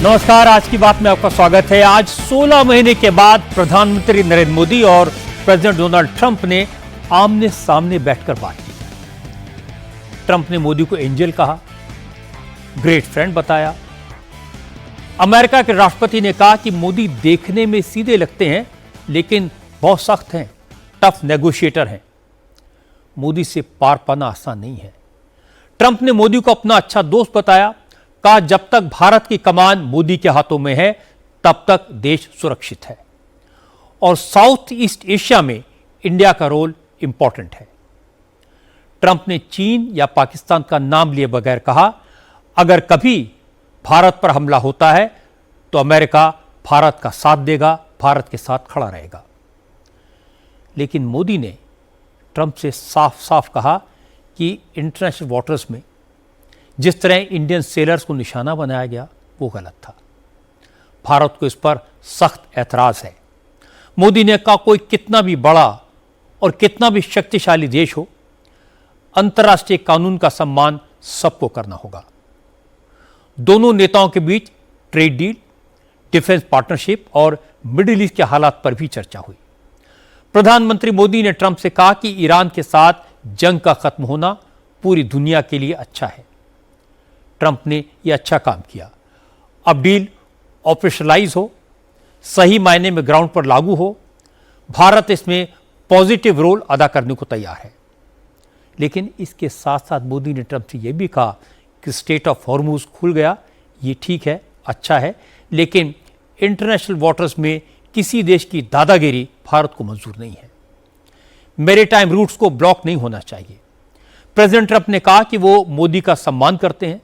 नमस्कार, आज की बात में आपका स्वागत है। आज 16 महीने के बाद प्रधानमंत्री नरेंद्र मोदी और प्रेसिडेंट डोनाल्ड ट्रंप ने आमने सामने बैठकर बात की। ट्रंप ने मोदी को एंजल कहा, ग्रेट फ्रेंड बताया। अमेरिका के राष्ट्रपति ने कहा कि मोदी देखने में सीधे लगते हैं लेकिन बहुत सख्त हैं, टफ नेगोशिएटर हैं। मोदी से पार पाना आसान नहीं है। ट्रंप ने मोदी को अपना अच्छा दोस्त बताया, कहा जब तक भारत की कमान मोदी के हाथों में है तब तक देश सुरक्षित है और साउथ ईस्ट एशिया में इंडिया का रोल इंपॉर्टेंट है। ट्रंप ने चीन या पाकिस्तान का नाम लिए बगैर कहा, अगर कभी भारत पर हमला होता है तो अमेरिका भारत का साथ देगा, भारत के साथ खड़ा रहेगा। लेकिन मोदी ने ट्रंप से साफ साफ कहा कि इंटरनेशनल वाटर्स में जिस तरह इंडियन सेलर्स को निशाना बनाया गया वो गलत था। भारत को इस पर सख्त ऐतराज है। मोदी ने कहा, कोई कितना भी बड़ा और कितना भी शक्तिशाली देश हो, अंतर्राष्ट्रीय कानून का सम्मान सबको करना होगा। दोनों नेताओं के बीच ट्रेड डील, डिफेंस पार्टनरशिप और मिडिल ईस्ट के हालात पर भी चर्चा हुई। प्रधानमंत्री मोदी ने ट्रंप से कहा कि ईरान के साथ जंग का खत्म होना पूरी दुनिया के लिए अच्छा है। ट्रंप ने यह अच्छा काम किया। अब डील ऑपरेशनलाइज हो, सही मायने में ग्राउंड पर लागू हो, भारत इसमें पॉजिटिव रोल अदा करने को तैयार है। लेकिन इसके साथ साथ मोदी ने ट्रंप से यह भी कहा कि स्ट्रेट ऑफ हॉर्मुज खुल गया, ये ठीक है, अच्छा है, लेकिन इंटरनेशनल वाटर्स में किसी देश की दादागिरी भारत को मंजूर नहीं है। मैरीटाइम रूट्स को ब्लॉक नहीं होना चाहिए। प्रेसिडेंट ट्रंप ने कहा कि वो मोदी का सम्मान करते हैं,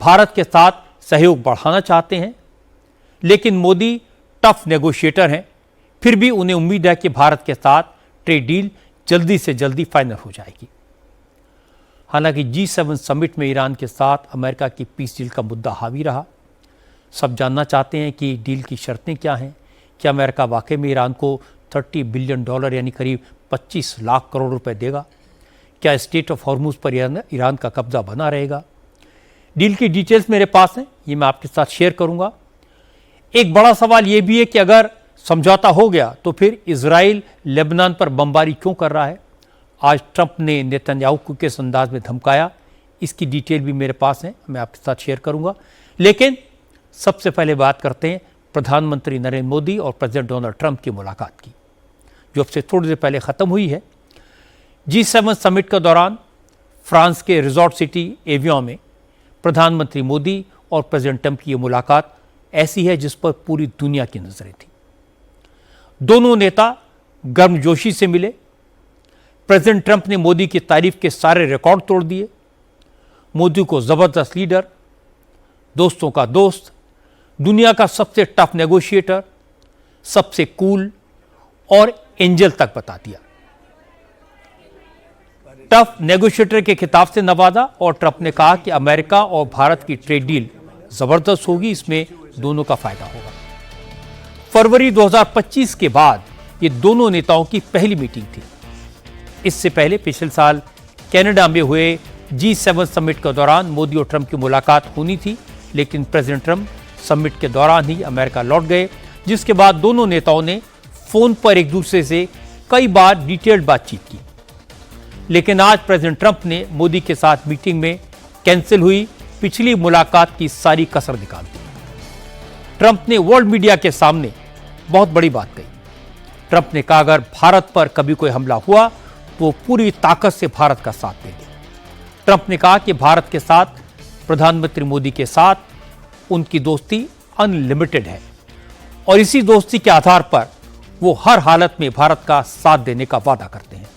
भारत के साथ सहयोग बढ़ाना चाहते हैं, लेकिन मोदी टफ नेगोशिएटर हैं। फिर भी उन्हें उम्मीद है कि भारत के साथ ट्रेड डील जल्दी से जल्दी फाइनल हो जाएगी। हालांकि G7 समिट में ईरान के साथ अमेरिका की पीस डील का मुद्दा हावी रहा। सब जानना चाहते हैं कि डील की शर्तें क्या हैं। क्या अमेरिका वाकई में ईरान को $30 बिलियन यानी करीब 25 लाख करोड़ रुपए देगा? क्या स्ट्रेट ऑफ हॉर्मुज पर ईरान का कब्जा बना रहेगा? डील की डिटेल्स मेरे पास हैं, ये मैं आपके साथ शेयर करूंगा। एक बड़ा सवाल यह भी है कि अगर समझौता हो गया तो फिर इजराइल लेबनान पर बमबारी क्यों कर रहा है? आज ट्रंप ने नेतन्याहू को किस अंदाज में धमकाया, इसकी डिटेल भी मेरे पास है, मैं आपके साथ शेयर करूंगा। लेकिन सबसे पहले बात करते हैं प्रधानमंत्री नरेंद्र मोदी और प्रेसिडेंट डोनाल्ड ट्रंप की मुलाकात की, जो अब से थोड़ी देर पहले खत्म हुई है। G7 समिट के दौरान फ्रांस के रिजॉर्ट सिटी एवियन में प्रधानमंत्री मोदी और प्रेसिडेंट ट्रंप की यह मुलाकात ऐसी है जिस पर पूरी दुनिया की नजरें थी। दोनों नेता गर्मजोशी से मिले। प्रेसिडेंट ट्रंप ने मोदी की तारीफ के सारे रिकॉर्ड तोड़ दिए। मोदी को जबरदस्त लीडर, दोस्तों का दोस्त, दुनिया का सबसे टफ नेगोशिएटर, सबसे कूल और एंजल तक बता दिया। टफ नेगोशिएटर के खिताब से नवाजा और ट्रंप ने कहा कि अमेरिका और भारत की ट्रेड डील जबरदस्त होगी, इसमें दोनों का फायदा होगा। फरवरी 2025 के बाद ये दोनों नेताओं की पहली मीटिंग थी। इससे पहले पिछले साल कनाडा में हुए G7 समिट के दौरान मोदी और ट्रंप की मुलाकात होनी थी, लेकिन प्रेसिडेंट ट्रंप समिट के दौरान ही अमेरिका लौट गए, जिसके बाद दोनों नेताओं ने फोन पर एक दूसरे से कई बार डिटेल्ड बातचीत की। लेकिन आज प्रेसिडेंट ट्रंप ने मोदी के साथ मीटिंग में कैंसिल हुई पिछली मुलाकात की सारी कसर निकाल दी। ट्रंप ने वर्ल्ड मीडिया के सामने बहुत बड़ी बात कही। ट्रंप ने कहा, अगर भारत पर कभी कोई हमला हुआ तो वो पूरी ताकत से भारत का साथ देंगे। ट्रंप ने कहा कि भारत के साथ प्रधानमंत्री मोदी के साथ उनकी दोस्ती अनलिमिटेड है और इसी दोस्ती के आधार पर वो हर हालत में भारत का साथ देने का वादा करते हैं।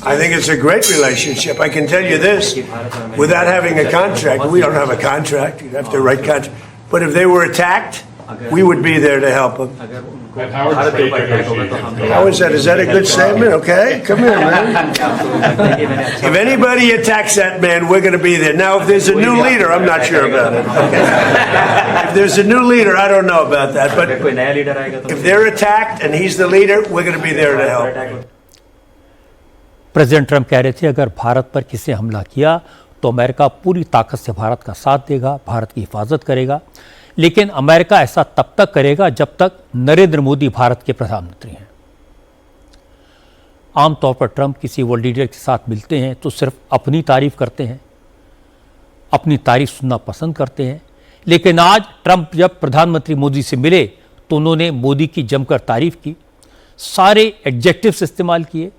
I think it's a great relationship. I can tell you this, without having a contract, we don't have a contract, you'd have to write contract, but if they were attacked, we would be there to help them. How is that? Is that a good statement? Okay, come here, man. If anybody attacks that man, we're going to be there. Now, if there's a new leader, I'm not sure about it. Okay. If there's a new leader, I don't know about that, but if they're attacked and he's the leader, we're going to be there to help. President Trump कह रहे थे, अगर भारत पर किसी हमला किया तो America पूरी ताकत से भारत का साथ देगा, भारत की हिफाजत करेगा। लेकिन अमेरिका ऐसा तब तक करेगा जब तक नरेंद्र मोदी भारत के प्रधानमंत्री हैं। आमतौर पर ट्रंप किसी वर्ल्ड लीडर के साथ मिलते हैं तो सिर्फ अपनी तारीफ करते हैं, अपनी तारीफ सुनना पसंद करते हैं। लेकिन आज ट्रंप जब प्रधानमंत्री मोदी से मिले तो उन्होंने मोदी की जमकर तारीफ की, सारे एडजेक्टिव्स इस्तेमाल किए,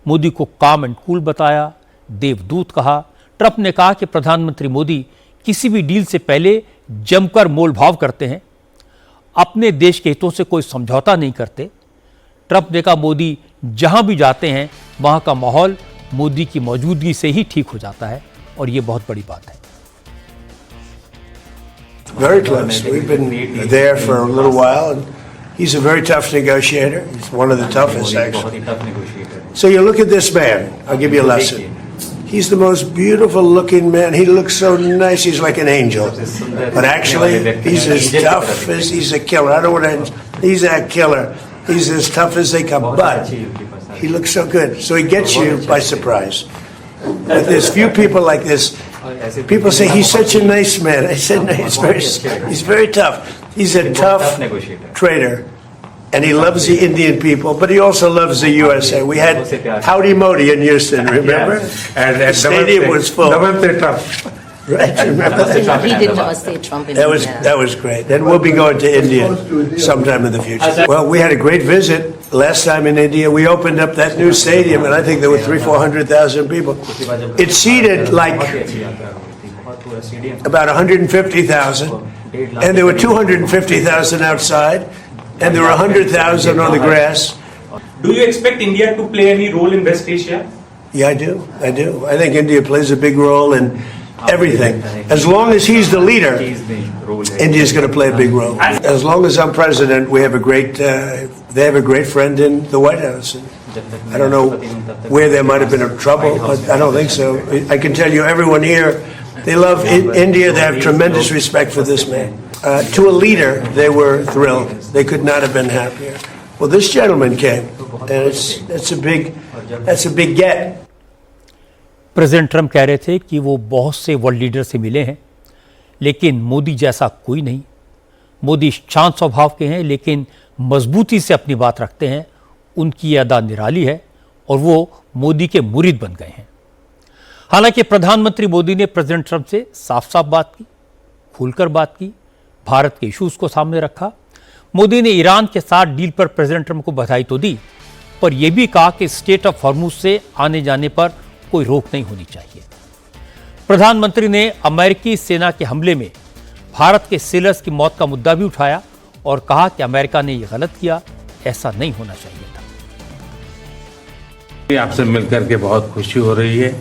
मोदी को काम एंड कूल बताया, देवदूत कहा। ट्रंप ने कहा कि प्रधानमंत्री मोदी किसी भी डील से पहले जमकर मोल भाव करते हैं, अपने देश के हितों से कोई समझौता नहीं करते। ट्रंप ने कहा मोदी जहां भी जाते हैं वहां का माहौल मोदी की मौजूदगी से ही ठीक हो जाता है, और ये बहुत बड़ी बात है। Very close. We've been there for a little while, and he's a very tough negotiator. He's one of the toughest, actually. So you look at this man. I'll give you a lesson. He's the most beautiful looking man. He looks so nice. He's like an angel. But actually, he's as tough as he's a killer. I don't want to. He's a killer. He's as tough as they come. But he looks so good. So he gets you by surprise. But there's few people like this. People say he's such a nice man. I said no, he's very tough. He's a tough trader, and he loves the Indian people, but he also loves the USA. We had Howdy Modi in Houston, remember? And the stadium was full. Right, remember that? He did Namaste Trump in India. That was great. And we'll be going to India sometime in the future. Well, we had a great visit last time in India. We opened up that new stadium, and I think there were 300,000-400,000 people. It seated like about 150,000, and there were 250,000 outside, and there were 100,000 on the grass. Do you expect India to play any role in West Asia? Yeah, I do. I think India plays a big role in everything. As long as he's the leader, India's going to play a big role. As long as I'm president, we have a great. They have a great friend in the White House. I don't know where there might have been a trouble, but I don't think so. I can tell you, everyone here, they love India. They have tremendous respect for this man. To a leader, they were thrilled. They could not have been happier. Well, this gentleman came, and that's a big get. President Trump कह रहे थे कि वो बहुत से world leader से मिले हैं, लेकिन मोदी जैसा कोई नहीं। मोदी शांत स्वभाव के हैं, लेकिन मजबूती से अपनी बात रखते हैं। उनकी अदा निराली है और वो मोदी के मुरीद बन गए हैं। हालांकि प्रधानमंत्री मोदी ने प्रेसिडेंट ट्रंप से साफ साफ बात की, खुलकर बात की, भारत के इश्यूज को सामने रखा। मोदी ने ईरान के साथ डील पर प्रेसिडेंट ट्रंप को बधाई तो दी, पर यह भी कहा कि स्टेट ऑफ हॉर्मुज से आने जाने पर कोई रोक नहीं होनी चाहिए। प्रधानमंत्री ने अमेरिकी सेना के हमले में भारत के सेलर्स की मौत का मुद्दा भी उठाया और कहा कि अमेरिका ने यह गलत किया, ऐसा नहीं होना चाहिए था। आपसे मिलकर के बहुत खुशी हो रही है,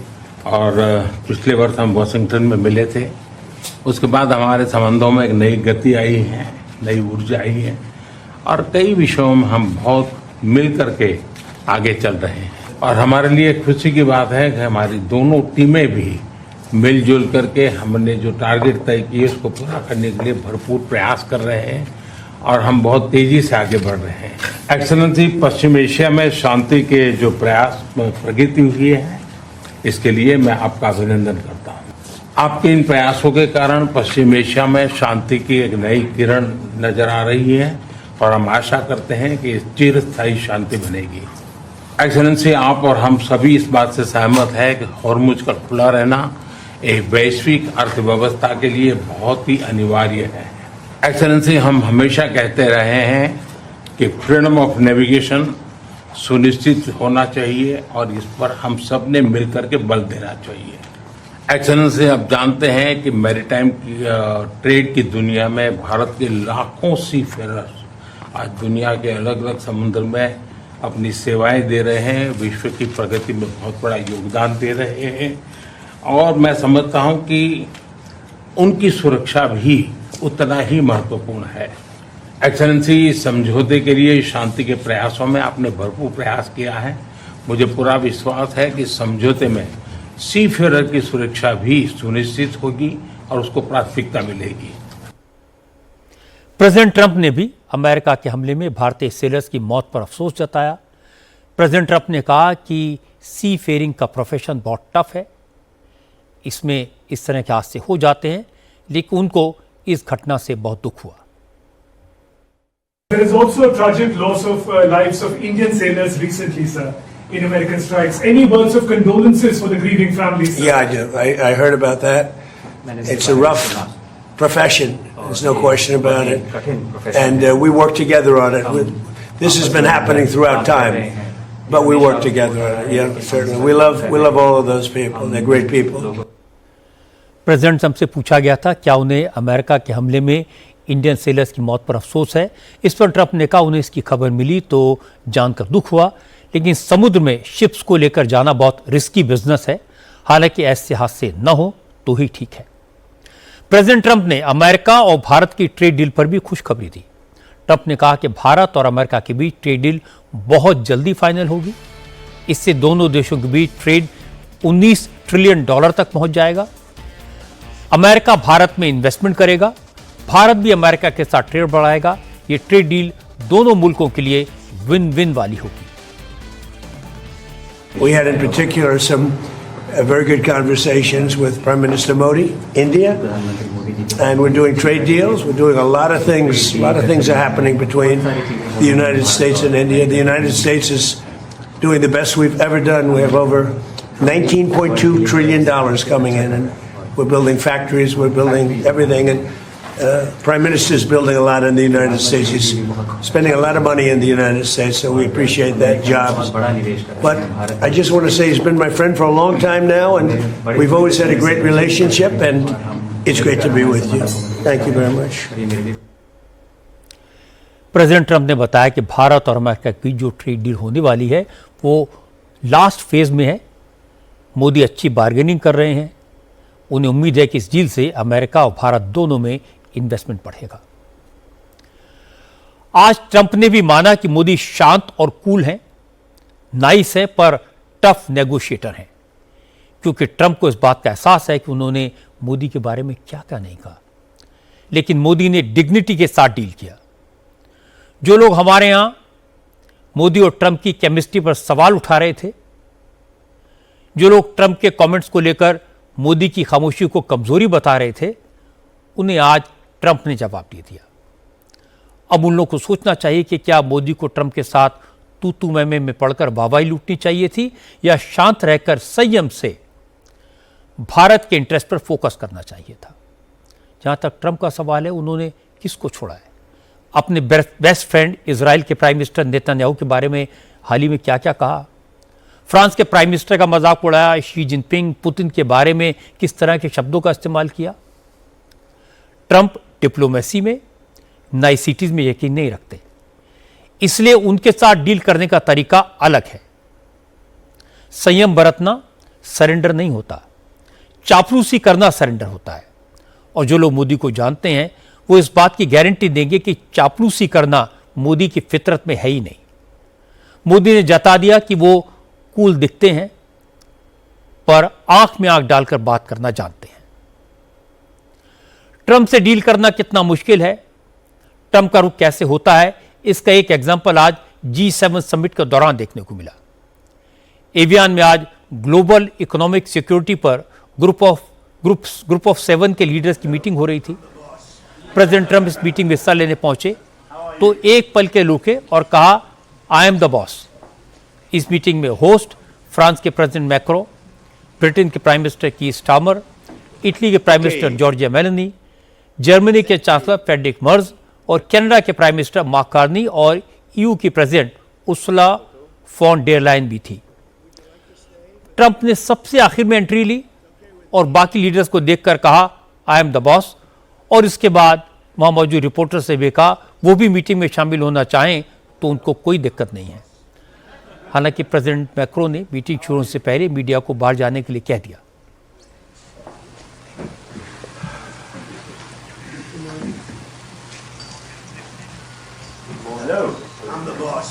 और पिछले वर्ष हम वाशिंगटन में मिले थे। उसके बाद हमारे संबंधों में एक नई गति आई है, नई ऊर्जा आई है, और कई विषयों में हम बहुत मिल करके आगे चल रहे हैं। और हमारे लिए खुशी की बात है कि हमारी दोनों टीमें भी मिलजुल करके हमने जो टारगेट तय किए उसको पूरा करने के लिए भरपूर प्रयास कर रहे हैं, और हम बहुत तेजी से आगे बढ़ रहे हैं। एक्सेलेंसी, पश्चिम एशिया में शांति के जो प्रयास प्रगति हुई है, इसके लिए मैं आपका अभिनंदन करता हूँ। आपके इन प्रयासों के कारण पश्चिम एशिया में शांति की एक नई किरण नजर आ रही है, और हम आशा करते हैं कि चिरस्थायी शांति बनेगी। एक्सेलेंसी, आप और हम सभी इस बात से सहमत है कि हॉर्मुज का खुला रहना एक वैश्विक अर्थव्यवस्था के लिए बहुत ही अनिवार्य है। एक्सेलेंसी, हम हमेशा कहते रहे हैं कि फ्रीडम ऑफ नेविगेशन सुनिश्चित होना चाहिए, और इस पर हम सब ने मिलकर के बल देना चाहिए। एक्सेलेंसी, आप जानते हैं कि मैरीटाइम ट्रेड की दुनिया में भारत के लाखों सी फेरर्स आज दुनिया के अलग अलग समुद्र में अपनी सेवाएं दे रहे हैं, विश्व की प्रगति में बहुत बड़ा योगदान दे रहे हैं, और मैं समझता हूं कि उनकी सुरक्षा भी उतना ही महत्वपूर्ण है। एक्सेलेंसी, समझौते के लिए शांति के प्रयासों में आपने भरपूर प्रयास किया है। मुझे पूरा विश्वास है कि समझौते में सी फेरर की सुरक्षा भी सुनिश्चित होगी और उसको प्राथमिकता मिलेगी। प्रेसिडेंट ट्रंप ने भी अमेरिका के हमले में भारतीय सेलर्स की मौत पर अफसोस जताया। प्रेसिडेंट ट्रंप ने कहा कि सी फेयरिंग का प्रोफेशन बहुत टफ है, इसमें इस तरह के हादसे हो जाते हैं, लेकिन उनको इस घटना से बहुत दुख हुआ। There is also a tragic loss of lives of Indian sailors recently, sir, in American strikes. Any words of condolences for the grieving families? Sir? Yeah, I do. I heard about that. It's a rough profession. There's no question about it. And we work together on it. This has been happening throughout time, but we work together on it. Yeah, certainly. We love all of those people. They're great people. President Trump से पूछा गया था क्या उन्हें America के हमले में Indian sellers की मौत पर अफसोस है। इस पर ट्रंप ने कहा उन्हें इसकी खबर मिली तो जानकर दुख हुआ, लेकिन समुद्र में शिप्स को लेकर जाना बहुत रिस्की बिजनेस है, हालांकि ऐसे हादसे न हो तो ही ठीक है। प्रेसिडेंट ट्रंप ने अमेरिका और भारत की ट्रेड डील पर भी खुशखबरी दी। ट्रंप ने कहा कि भारत और अमेरिका के बीच ट्रेड डील बहुत जल्दी फाइनल होगी। इससे दोनों देशों के बीच ट्रेड $19 ट्रिलियन तक पहुंच जाएगा। अमेरिका भारत में इन्वेस्टमेंट करेगा, भारत भी अमेरिका के साथ ट्रेड बढ़ाएगा। ये ट्रेड डील दोनों मुल्कों के लिए विन विन वाली होगी। We had in particular some very good conversations with Prime Minister Modi, India, and we're doing trade deals. We're doing a lot of things. A lot of things are happening between the United States and India. The United States is doing the best we've ever done. We have over $19.2 trillion coming in, and we're building factories. We're building everything, and Prime Minister is building a lot in the United States. He's spending a lot of money in the United States, so we appreciate that job. But I just want to say he's been my friend for a long time now, and we've always had a great relationship, and it's great to be with you. Thank you very much. President Trump ने बताया कि भारत और America के बीच जो trade deal होने वाली है वो लास्ट फेज में है। मोदी अच्छी बार्गेनिंग कर रहे हैं। उन्हें उम्मीद है कि इस डील से अमेरिका और भारत दोनों में इन्वेस्टमेंट बढ़ेगा। आज ट्रंप ने भी माना कि मोदी शांत और कूल हैं, नाइस है, पर टफ नेगोशिएटर हैं, क्योंकि ट्रंप को इस बात का एहसास है कि उन्होंने मोदी के बारे में क्या क्या नहीं कहा। लेकिन मोदी ने डिग्निटी के साथ डील किया। जो लोग हमारे यहां मोदी और ट्रंप की केमिस्ट्री पर सवाल उठा रहे थे, जो लोग ट्रंप के कमेंट्स को लेकर मोदी की खामोशी को कमजोरी बता रहे थे, उन्हें आज ट्रंप ने जवाब दे दिया। अब उन लोगों को सोचना चाहिए कि क्या मोदी को ट्रंप के साथ तू मैं में पड़कर वाहवाही लूटनी चाहिए थी या शांत रहकर संयम से भारत के इंटरेस्ट पर फोकस करना चाहिए था। जहां तक ट्रंप का सवाल है, उन्होंने किसको छोड़ा है? अपने बेस्ट फ्रेंड इजराइल के प्राइम मिनिस्टर नेतन्याहू के बारे में हाल ही में क्या क्या कहा, फ्रांस के प्राइम मिनिस्टर का मजाक उड़ाया, शी जिनपिंग पुतिन के बारे में किस तरह के शब्दों का इस्तेमाल किया। ट्रंप डिप्लोमेसी में, नाइसिटीज में यकीन नहीं रखते, इसलिए उनके साथ डील करने का तरीका अलग है। संयम बरतना सरेंडर नहीं होता, चापलूसी करना सरेंडर होता है। और जो लोग मोदी को जानते हैं वो इस बात की गारंटी देंगे कि चापलूसी करना मोदी की फितरत में है ही नहीं। मोदी ने जता दिया कि वो कूल दिखते हैं, पर आंख में आंख डालकर बात करना जानते हैं। ट्रंप से डील करना कितना मुश्किल है, ट्रंप का रुख कैसे होता है, इसका एक एग्जांपल आज G7 समिट के दौरान देखने को मिला। एवियन में आज ग्लोबल इकोनॉमिक सिक्योरिटी पर ग्रुप ऑफ 7 के लीडर्स की मीटिंग हो रही थी। प्रेसिडेंट ट्रंप इस मीटिंग में हिस्सा लेने पहुंचे तो एक पल के रुके और कहा, आई एम द बॉस। इस मीटिंग में होस्ट फ्रांस के प्रेसिडेंट मैक्रो, ब्रिटेन के prime minister Keir Starmer, Italy के prime minister Giorgia Meloni, Germany के चांसलर फ्रेडरिक मर्ज और कनाडा के प्राइम मिनिस्टर मार्क कार्नी और EU की president Ursula von der Leyen भी थी। ट्रंप ने सबसे आखिर में एंट्री ली और बाकी लीडर्स को देखकर कहा, आई एम द बॉस। और इसके बाद वहां मौजूद रिपोर्टर से भी कहा वो भी मीटिंग में शामिल होना चाहें तो उनको कोई दिक्कत नहीं है। हालांकि प्रेसिडेंट मैक्रो ने मीटिंग शुरू होने से पहले मीडिया को बाहर जाने के लिए कह दिया। Hello, I'm the boss.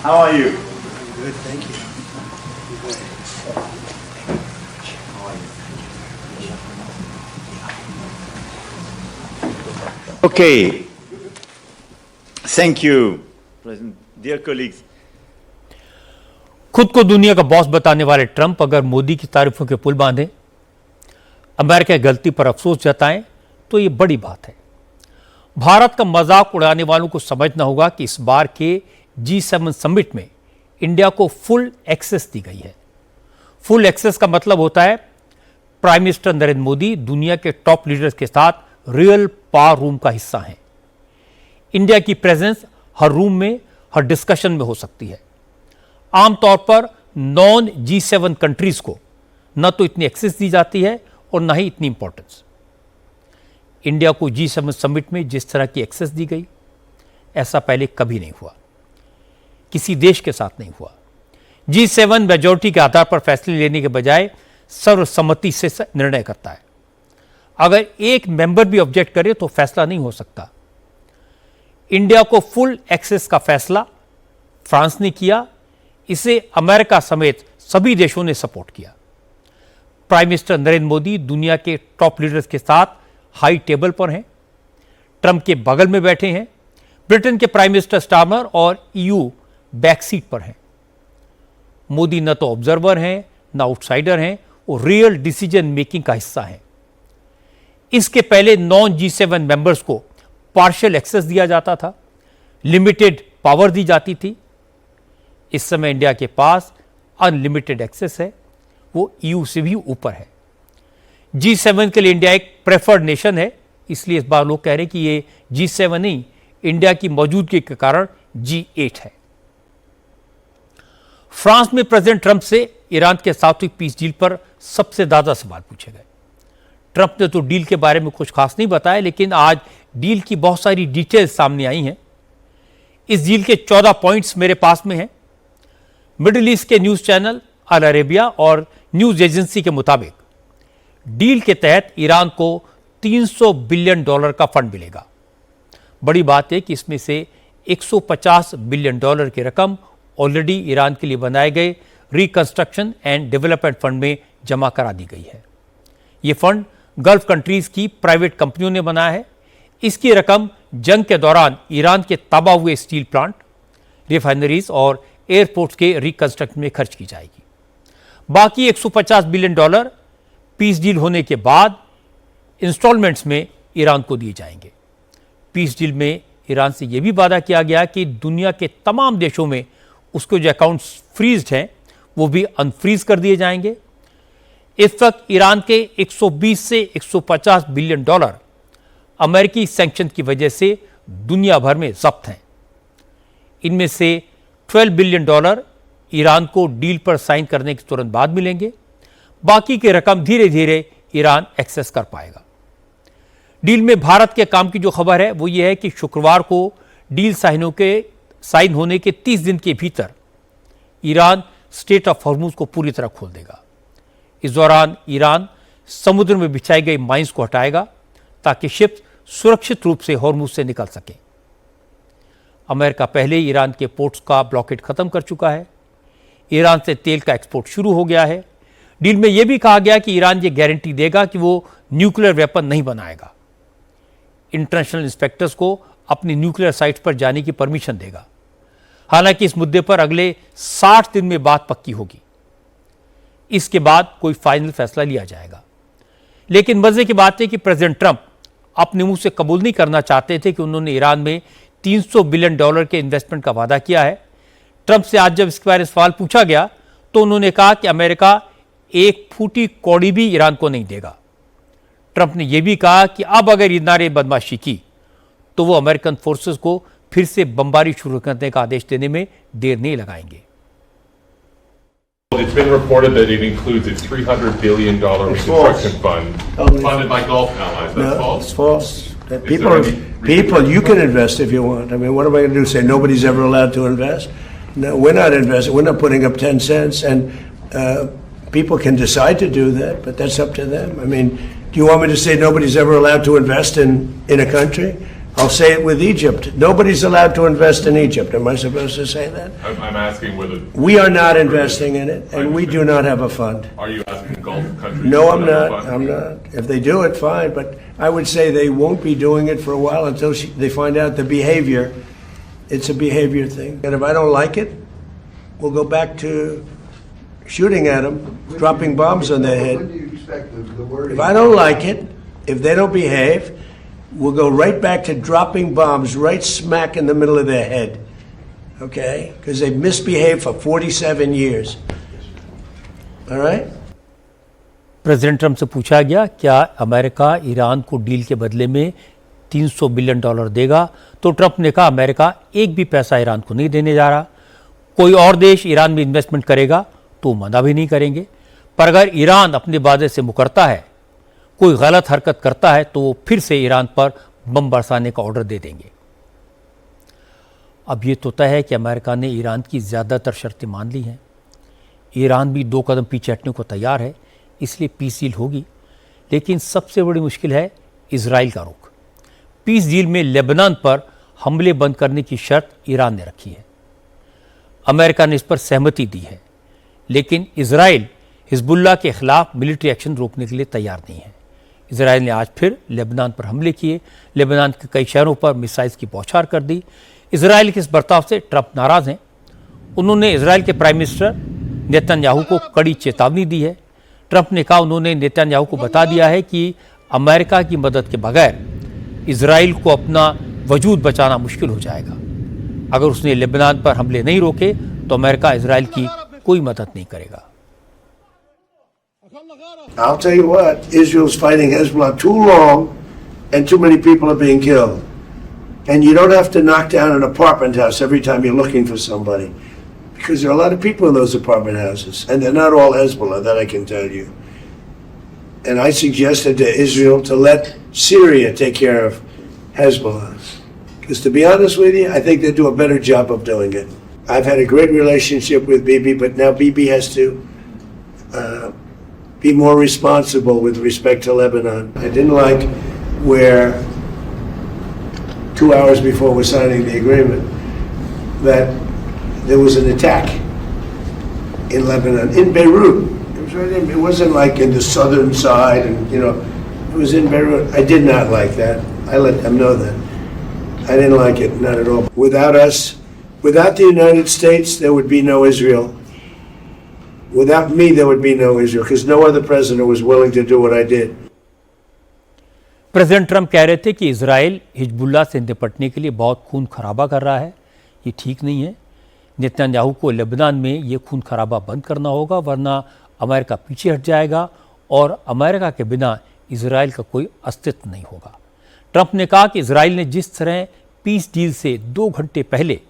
How are you? Good, thank you. Okay. Thank you, President. Dear colleagues. खुद को दुनिया का बॉस बताने वाले ट्रंप अगर मोदी की तारीफों के पुल बांधें, अमेरिका की गलती पर अफसोस जताएं, तो ये बड़ी बात है। भारत का मजाक उड़ाने वालों को समझना होगा कि इस बार के G7 समिट में इंडिया को फुल एक्सेस दी गई है। फुल एक्सेस का मतलब होता है प्राइम मिनिस्टर नरेंद्र मोदी दुनिया के टॉप लीडर्स के साथ रियल पावर रूम का हिस्सा हैं। इंडिया की प्रेजेंस हर रूम में, हर डिस्कशन में हो सकती है। आमतौर पर नॉन G7 कंट्रीज को न तो इतनी एक्सेस दी जाती है और न ही इतनी इंपॉर्टेंस। इंडिया को G7 समिट में जिस तरह की एक्सेस दी गई, ऐसा पहले कभी नहीं हुआ, किसी देश के साथ नहीं हुआ। G7 मेजॉरिटी के आधार पर फैसले लेने के बजाय सर्वसम्मति से निर्णय करता है। अगर एक मेंबर भी ऑब्जेक्ट करे तो फैसला नहीं हो सकता। इंडिया को फुल एक्सेस का फैसला फ्रांस ने किया, इसे अमेरिका समेत सभी देशों ने सपोर्ट किया। प्राइम मिनिस्टर नरेंद्र मोदी दुनिया के टॉप लीडर्स के साथ हाई टेबल पर हैं, ट्रंप के बगल में बैठे हैं। ब्रिटेन के प्राइम मिनिस्टर स्टार्मर और EU बैक सीट पर हैं। मोदी न तो ऑब्जर्वर हैं न आउटसाइडर हैं, वो रियल डिसीजन मेकिंग का हिस्सा हैं। इसके पहले नॉन G7 मेंबर्स को पार्शियल एक्सेस दिया जाता था, लिमिटेड पावर दी जाती थी। इस समय इंडिया के पास अनलिमिटेड एक्सेस है, वो EU से भी ऊपर है। G7 के लिए इंडिया एक प्रेफर्ड नेशन है, इसलिए इस बार लोग कह रहे हैं कि ये G7 नहीं, इंडिया की मौजूदगी के कारण G8 है। फ्रांस में प्रेसिडेंट ट्रंप से ईरान के साथ हुई पीस डील पर सबसे ज्यादा सवाल पूछे गए। ट्रंप ने तो डील के बारे में कुछ खास नहीं बताया, लेकिन आज डील की बहुत सारी डिटेल्स सामने आई हैं। इस डील के 14 पॉइंट्स मेरे पास में हैं। मिडिल ईस्ट के न्यूज चैनल अल अरेबिया और न्यूज एजेंसी के मुताबिक डील के तहत ईरान को $300 बिलियन का फंड मिलेगा। बड़ी बात है कि इसमें से $150 बिलियन की रकम ऑलरेडी ईरान के लिए बनाए गए रिकंस्ट्रक्शन एंड डेवलपमेंट फंड में जमा करा दी गई है। यह फंड गल्फ कंट्रीज की प्राइवेट कंपनियों ने बनाया है। इसकी रकम जंग के दौरान ईरान के तबाह हुए स्टील प्लांट, रिफाइनरीज और एयरपोर्ट्स के रिकंस्ट्रक्शन में खर्च की जाएगी। बाकी $150 बिलियन पीस डील होने के बाद इंस्टॉलमेंट्स में ईरान को दिए जाएंगे। पीस डील में ईरान से यह भी वादा किया गया कि दुनिया के तमाम देशों में उसके जो अकाउंट्स फ्रीज्ड हैं वो भी अनफ्रीज कर दिए जाएंगे। इस वक्त ईरान के 120 से $150 बिलियन अमेरिकी सैंक्शन की वजह से दुनिया भर में जब्त हैं। इनमें से $12 बिलियन ईरान को डील पर साइन करने के तुरंत बाद मिलेंगे। बाकी की रकम धीरे धीरे ईरान एक्सेस कर पाएगा। डील में भारत के काम की जो खबर है वो ये है कि शुक्रवार को डील साइन होने के 30 दिन के भीतर ईरान स्ट्रेट ऑफ हॉर्मुज को पूरी तरह खोल देगा। इस दौरान ईरान समुद्र में बिछाई गई माइंस को हटाएगा ताकि शिप सुरक्षित रूप से हॉर्मुज से निकल सके। अमेरिका पहले ही ईरान के पोर्ट्स का ब्लॉकेड खत्म कर चुका है। ईरान से तेल का एक्सपोर्ट शुरू हो गया है। डील में यह भी कहा गया कि ईरान ये गारंटी देगा कि वो न्यूक्लियर वेपन नहीं बनाएगा, इंटरनेशनल इंस्पेक्टर्स को अपनी न्यूक्लियर साइट्स पर जाने की परमिशन देगा। हालांकि इस मुद्दे पर अगले 60 दिन में बात पक्की होगी। इसके बाद कोई फाइनल फैसला लिया जाएगा। लेकिन मजे की बात है कि प्रेसिडेंट ट्रंप अपने मुंह से कबूल नहीं करना चाहते थे कि उन्होंने ईरान में $300 बिलियन के इन्वेस्टमेंट का वादा किया है। ट्रंप से आज जब इसके बारे में सवाल पूछा गया तो उन्होंने कहा कि अमेरिका एक फूटी कौड़ी भी ईरान को नहीं देगा। ट्रंप ने यह भी कहा कि अब अगर ईरान ने बदमाशी की तो वो अमेरिकन फोर्सेस को फिर से बमबारी शुरू करने का आदेश देने में देर नहीं लगाएंगे। It's been reported that it includes a $300 billion reconstruction fund funded by Gulf allies. That's No, false? it's false. That Is there any people, you can invest if you want. I mean, what am I going to do? Say nobody's ever allowed to invest? No, we're not investing. We're not putting up 10 cents, and people can decide to do that, but that's up to them. I mean, do you want me to say nobody's ever allowed to invest in a country? I'll say it with Egypt. Nobody's allowed to invest in Egypt. Am I supposed to say that? I'm asking whether... We are not investing in it, and we do not have a fund. Are you asking Gulf countries? No, to I'm have a not. fund? I'm not. If they do it, fine. But I would say they won't be doing it for a while until they find out the behavior. It's a behavior thing. And if I don't like it, we'll go back to shooting at them, dropping bombs on their head. When do you expect the word? If I don't like it, if they don't behave, we'll go right back to dropping bombs right smack in the middle of their head. Okay? Because they've misbehaved for 47 years. All right? President Trump से पूछा गया क्या America Iran को deal के बदले में $300 billion देगा, तो ट्रंप ने कहा अमेरिका एक भी पैसा ईरान को नहीं देने जा रहा। कोई और देश ईरान में इन्वेस्टमेंट करेगा तो मना भी नहीं करेंगे, पर अगर ईरान अपने वादे से मुकरता है, कोई गलत हरकत करता है, तो वो फिर से ईरान पर बम बरसाने का ऑर्डर दे देंगे। अब ये तो तय है कि अमेरिका ने ईरान की ज़्यादातर शर्तें मान ली हैं। ईरान भी 2 कदम पीछे हटने को तैयार है, इसलिए पीस डील होगी। लेकिन सबसे बड़ी मुश्किल है इजराइल का रुख। पीस डील में लेबनान पर हमले बंद करने की शर्त ईरान ने रखी है। अमेरिका ने इस पर सहमति दी है, लेकिन इजराइल हिजबुल्लाह के खिलाफ मिलिट्री एक्शन रोकने के लिए तैयार नहीं है। इजराइल ने आज फिर लेबनान पर हमले किए, लेबनान के कई शहरों पर मिसाइल्स की बौछार कर दी। इजराइल के इस बर्ताव से ट्रंप नाराज हैं। उन्होंने इजराइल के प्राइम मिनिस्टर नेतन्याहू को कड़ी चेतावनी दी है। ट्रंप ने कहा उन्होंने नेतन्याहू को बता दिया है कि अमेरिका की मदद के बगैर इजराइल को अपना वजूद बचाना मुश्किल हो जाएगा। अगर उसने लेबनान पर हमले नहीं रोके तो अमेरिका इजराइल की कोई मदद नहीं करेगा। I'll tell you what, Israel's fighting Hezbollah too long and too many people are being killed. And you don't have to knock down an apartment house every time you're looking for somebody. Because there are a lot of people in those apartment houses. And they're not all Hezbollah, that I can tell you. And I suggested to Israel to let Syria take care of Hezbollah. Because to be honest with you, I think they do a better job of doing it. I've had a great relationship with Bibi, but now Bibi has to be more responsible with respect to Lebanon. I didn't like where 2 hours before we're signing the agreement that there was an attack in Lebanon, in Beirut. It was right in, it wasn't like in the southern side, and it was in Beirut. I did not like that. I let them know that. I didn't like it, not at all. Without us, without the United States, there would be no Israel. Without me, there would be no Israel, because no other president was willing to do what I did. President Trump कह रहे थे कि Israel Hezbollah से निपटने के लिए बहुत खून खराबा कर रहा है। ये ठीक नहीं है। नेतन्याहू को लेबनान में ये खून खराबा बंद करना होगा, वरना अमेरिका पीछे हट जाएगा और अमेरिका के बिना इजराइल का कोई अस्तित्व नहीं होगा। ट्रंप ने कहा कि इजराइल ने जिस तरह पीस डील से 2 घंटे पहले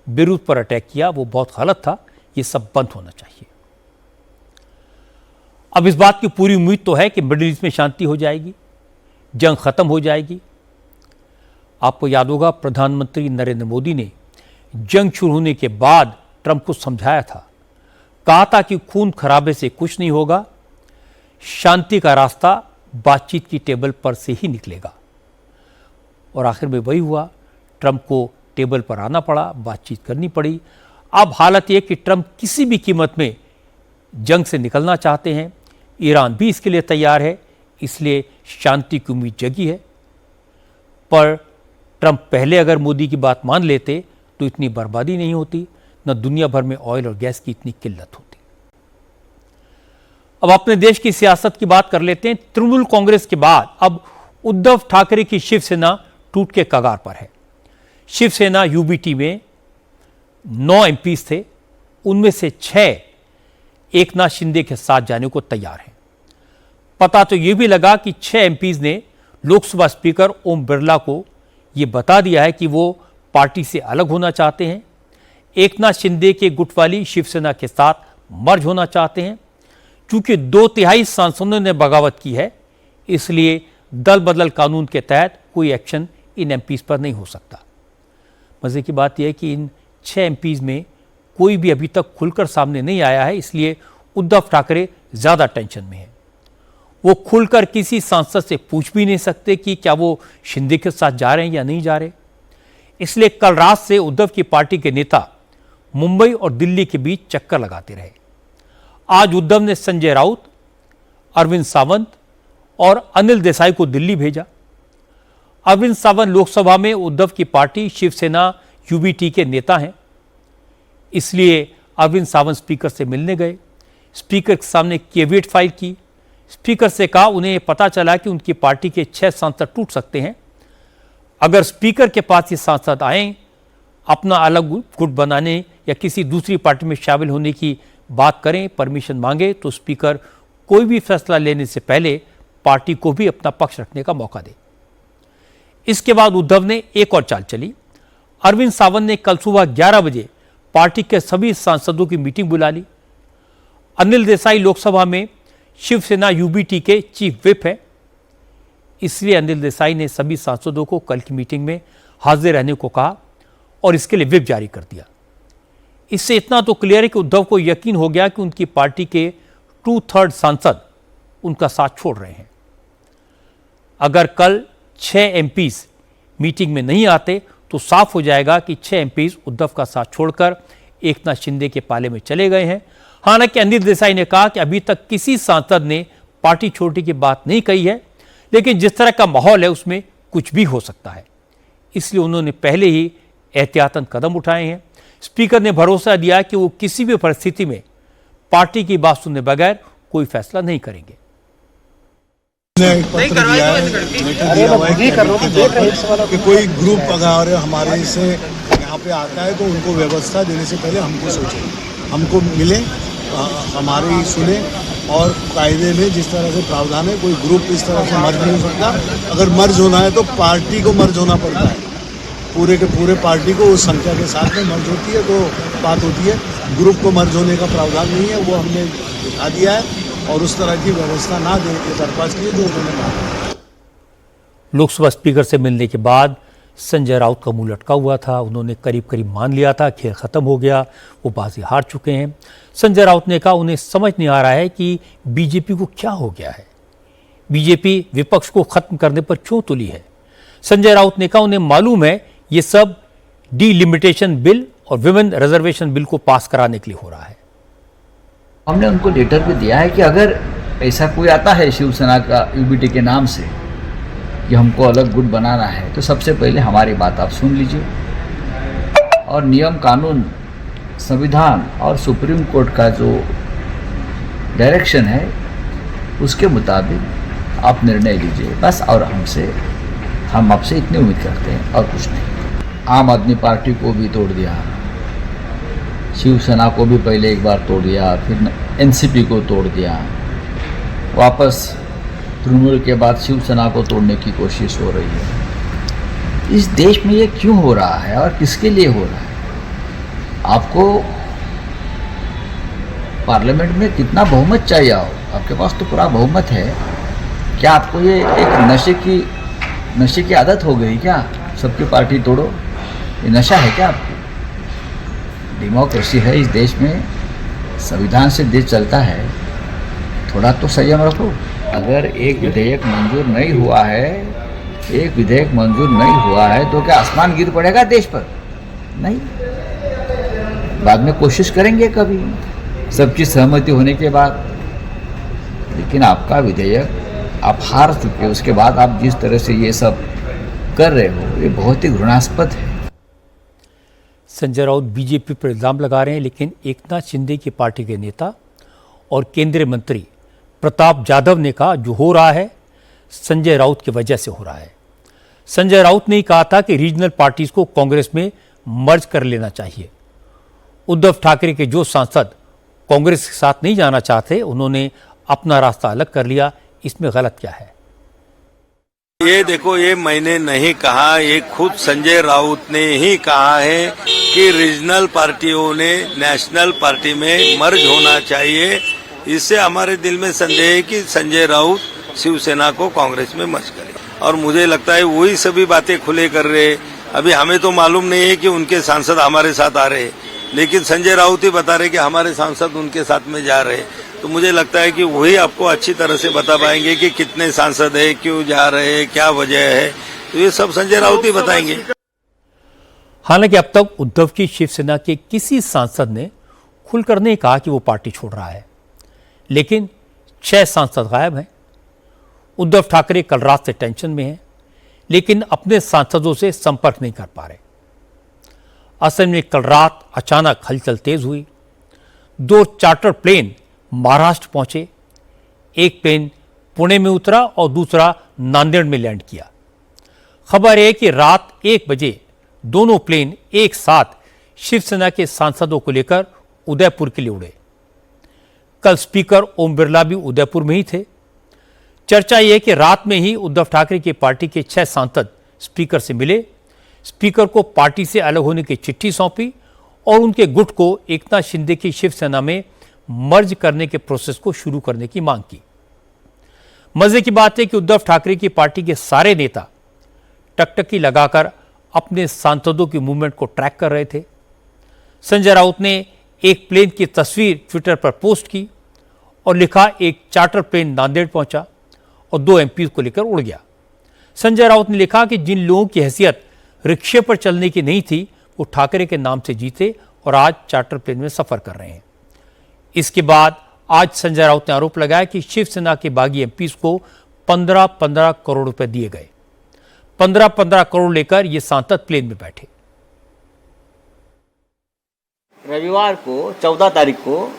बेरूत पर अटैक किया वो बहुत गलत था। ये सब बंद होना चाहिए। अब इस बात की पूरी उम्मीद तो है कि मिडिल ईस्ट में शांति हो जाएगी, जंग खत्म हो जाएगी। आपको याद होगा प्रधानमंत्री नरेंद्र मोदी ने जंग शुरू होने के बाद ट्रंप को समझाया था, कहा था कि खून खराबे से कुछ नहीं होगा, शांति का रास्ता बातचीत की टेबल पर से ही निकलेगा। और आखिर में वही हुआ। ट्रंप को टेबल पर आना पड़ा, बातचीत करनी पड़ी। अब हालत यह कि ट्रंप किसी भी कीमत में जंग से निकलना चाहते हैं। ईरान भी इसके लिए तैयार है, इसलिए शांति की उम्मीद जगी है। पर ट्रंप पहले अगर मोदी की बात मान लेते तो इतनी बर्बादी नहीं होती, न दुनिया भर में ऑयल और गैस की इतनी किल्लत होती। अब अपने देश की सियासत की बात कर लेते हैं। तृणमूल कांग्रेस के बाद अब उद्धव ठाकरे की शिवसेना टूट के कगार पर है। शिवसेना यूबीटी में 9 एमपीज थे, उनमें से 6 एकनाथ शिंदे के साथ जाने को तैयार हैं। पता तो यह भी लगा कि 6 एमपीज ने लोकसभा स्पीकर ओम बिरला को यह बता दिया है कि वो पार्टी से अलग होना चाहते हैं। एकनाथ शिंदे के गुट वाली शिवसेना के साथ मर्ज होना चाहते हैं। चूंकि 2/3 सांसदों ने बगावत की है, इसलिए दल बदल कानून के तहत कोई एक्शन इन एमपीज पर नहीं हो सकता। मजे की बात यह है कि इन 6 एमपीज में कोई भी अभी तक खुलकर सामने नहीं आया है, इसलिए उद्धव ठाकरे ज्यादा टेंशन में है। वो खुलकर किसी सांसद से पूछ भी नहीं सकते कि क्या वो शिंदे के साथ जा रहे हैं या नहीं जा रहे। इसलिए कल रात से उद्धव की पार्टी के नेता मुंबई और दिल्ली के बीच चक्कर लगाते रहे। आज उद्धव ने संजय राउत, अरविंद सावंत और अनिल देसाई को दिल्ली भेजा। अरविंद सावंत लोकसभा में उद्धव की पार्टी शिवसेना यूबीटी के नेता हैं, इसलिए अरविंद सावंत स्पीकर से मिलने गए, स्पीकर के सामने कैविएट फाइल की। स्पीकर से कहा उन्हें पता चला कि उनकी पार्टी के 6 सांसद टूट सकते हैं। अगर स्पीकर के पास ये सांसद आए अपना अलग गुट बनाने या किसी दूसरी पार्टी में शामिल होने की बात करें, परमिशन मांगे, तो स्पीकर कोई भी फैसला लेने से पहले पार्टी को भी अपना पक्ष रखने का मौका दे। इसके बाद उद्धव ने एक और चाल चली। अरविंद सावंत ने कल सुबह 11 बजे पार्टी के सभी सांसदों की मीटिंग बुला ली। अनिल देसाई लोकसभा में शिवसेना यूबीटी के चीफ व्हिप है, इसलिए अनिल देसाई ने सभी सांसदों को कल की मीटिंग में हाजिर रहने को कहा और इसके लिए व्हिप जारी कर दिया। इससे इतना तो क्लियर है कि उद्धव को यकीन हो गया कि उनकी पार्टी के 2/3 सांसद उनका साथ छोड़ रहे हैं। अगर कल 6 एमपीज मीटिंग में नहीं आते तो साफ हो जाएगा कि 6 एमपीज उद्धव का साथ छोड़कर एकनाथ शिंदे के पाले में चले गए हैं। हालांकि अनिल देसाई ने कहा कि अभी तक किसी सांसद ने पार्टी छोड़ने की बात नहीं कही है, लेकिन जिस तरह का माहौल है उसमें कुछ भी हो सकता है, इसलिए उन्होंने पहले ही एहतियातन कदम उठाए हैं। स्पीकर ने भरोसा दिया कि वो किसी भी परिस्थिति में पार्टी की बात सुने बगैर कोई फैसला नहीं करेंगे। कि कोई ग्रुप अगर हमारे से यहाँ पे आता है तो उनको व्यवस्था देने से पहले हमको सोचे, हमको मिले, हमारी सुने और कायदे में जिस तरह से प्रावधान है कोई ग्रुप इस तरह से मर्ज नहीं हो सकता। अगर मर्ज होना है तो पार्टी को मर्ज होना पड़ता है, पूरे के पूरे पार्टी को उस संख्या के साथ में मर्ज होती है तो बात होती है। ग्रुप को मर्ज होने का प्रावधान नहीं है, वो हमने दिखा दिया है और उस तरह की व्यवस्था ना देने के दरख्वास्त की जो उन्होंने मांगा। लोकसभा स्पीकर से मिलने के बाद संजय राउत का मुंह लटका हुआ था। उन्होंने करीब करीब मान लिया था खेल खत्म हो गया, वो बाजी हार चुके हैं। संजय राउत ने कहा उन्हें समझ नहीं आ रहा है कि बीजेपी को क्या हो गया है, बीजेपी विपक्ष को खत्म करने पर क्यों तुली है। संजय राउत ने कहा उन्हें मालूम है ये सब डीलिमिटेशन बिल और विमेन रिजर्वेशन बिल को पास कराने के लिए हो रहा है। हमने उनको लेटर भी दिया है कि अगर ऐसा कोई आता है शिवसेना का यूबीटी के नाम से कि हमको अलग गुट बनाना है तो सबसे पहले हमारी बात आप सुन लीजिए और नियम कानून संविधान और सुप्रीम कोर्ट का जो डायरेक्शन है उसके मुताबिक आप निर्णय लीजिए बस। और हम आपसे इतनी उम्मीद करते हैं और कुछ नहीं। आम आदमी पार्टी को भी तोड़ दिया, शिवसेना को भी पहले एक बार तोड़ दिया, फिर एनसीपी को तोड़ दिया, वापस तृणमूल के बाद शिवसेना को तोड़ने की कोशिश हो रही है। इस देश में ये क्यों हो रहा है और किसके लिए हो रहा है? आपको पार्लियामेंट में कितना बहुमत चाहिए हो? आपके पास तो पूरा बहुमत है। क्या आपको ये एक नशे की आदत हो गई क्या? सबकी पार्टी तोड़ो, ये नशा है क्या आपकी? डेमोक्रेसी है इस देश में, संविधान से देश चलता है, थोड़ा तो संयम रखो। अगर एक विधेयक मंजूर नहीं हुआ है तो क्या आसमान गिर पड़ेगा देश पर? नहीं। बाद में कोशिश करेंगे कभी सबकी सहमति होने के बाद, लेकिन आपका विधेयक आप हार चुके, उसके बाद आप जिस तरह से ये सब कर रहे हो ये बहुत ही घृणास्पद है। संजय राउत बीजेपी पर इल्जाम लगा रहे हैं, लेकिन एकनाथ शिंदे की पार्टी के नेता और केंद्रीय मंत्री प्रताप जाधव ने कहा जो हो रहा है संजय राउत की वजह से हो रहा है। संजय राउत ने कहा था कि रीजनल पार्टीज को कांग्रेस में मर्ज कर लेना चाहिए। उद्धव ठाकरे के जो सांसद कांग्रेस के साथ नहीं जाना चाहते उन्होंने अपना रास्ता अलग कर लिया, इसमें गलत क्या है? ये देखो, ये मैंने नहीं कहा, ये खुद संजय राउत ने ही कहा है कि रीजनल पार्टियों ने नेशनल पार्टी में मर्ज होना चाहिए। इससे हमारे दिल में संदेह है कि संजय राउत शिवसेना को कांग्रेस में मर्ज करे और मुझे लगता है वही सभी बातें खुले कर रहे। अभी हमें तो मालूम नहीं है कि उनके सांसद हमारे साथ आ रहे, लेकिन संजय राउत ही बता रहे कि हमारे सांसद उनके साथ में जा रहे। तो मुझे लगता है कि वही आपको अच्छी तरह से बता पाएंगे कि कितने सांसद है, क्यों जा रहे हैं, क्या वजह है, तो ये सब संजय राउत ही बताएंगे। हालांकि अब तक उद्धव की शिवसेना के किसी सांसद ने खुलकर नहीं कहा कि वो पार्टी छोड़ रहा है, लेकिन 6 सांसद गायब हैं। उद्धव ठाकरे कल रात से टेंशन में हैं, लेकिन अपने सांसदों से संपर्क नहीं कर पा रहे। असल में कल रात अचानक हलचल तेज हुई। 2 चार्टर प्लेन महाराष्ट्र पहुंचे। एक प्लेन पुणे में उतरा और दूसरा नांदेड़ में लैंड किया। खबर है कि रात 1 बजे दोनों प्लेन एक साथ शिवसेना के सांसदों को लेकर उदयपुर के लिए उड़े। कल स्पीकर ओम बिरला भी उदयपुर में ही थे। चर्चा यह है कि रात में ही उद्धव ठाकरे की पार्टी के 6 सांसद स्पीकर से मिले, स्पीकर को पार्टी से अलग होने की चिट्ठी सौंपी और उनके गुट को एकनाथ शिंदे की शिवसेना में मर्ज करने के प्रोसेस को शुरू करने की मांग की। मजे की बात है कि उद्धव ठाकरे की पार्टी के सारे नेता टकटकी लगाकर अपने सांसदों की मूवमेंट को ट्रैक कर रहे थे। संजय राउत ने एक प्लेन की तस्वीर ट्विटर पर पोस्ट की और लिखा, एक चार्टर प्लेन नांदेड़ पहुंचा और 2 एमपी को लेकर उड़ गया। संजय राउत ने लिखा कि जिन लोगों की हैसियत रिक्शे पर चलने की नहीं थी वो ठाकरे के नाम से जीते और आज चार्टर प्लेन में सफर कर रहे हैं। इसके बाद आज संजय राउत ने आरोप लगाया कि शिवसेना के बागी एमपी को 15-15 करोड़ रुपए दिए गए। 15-15 करोड़ लेकर ये सांसद प्लेन में बैठे। रविवार को 14 तारीख को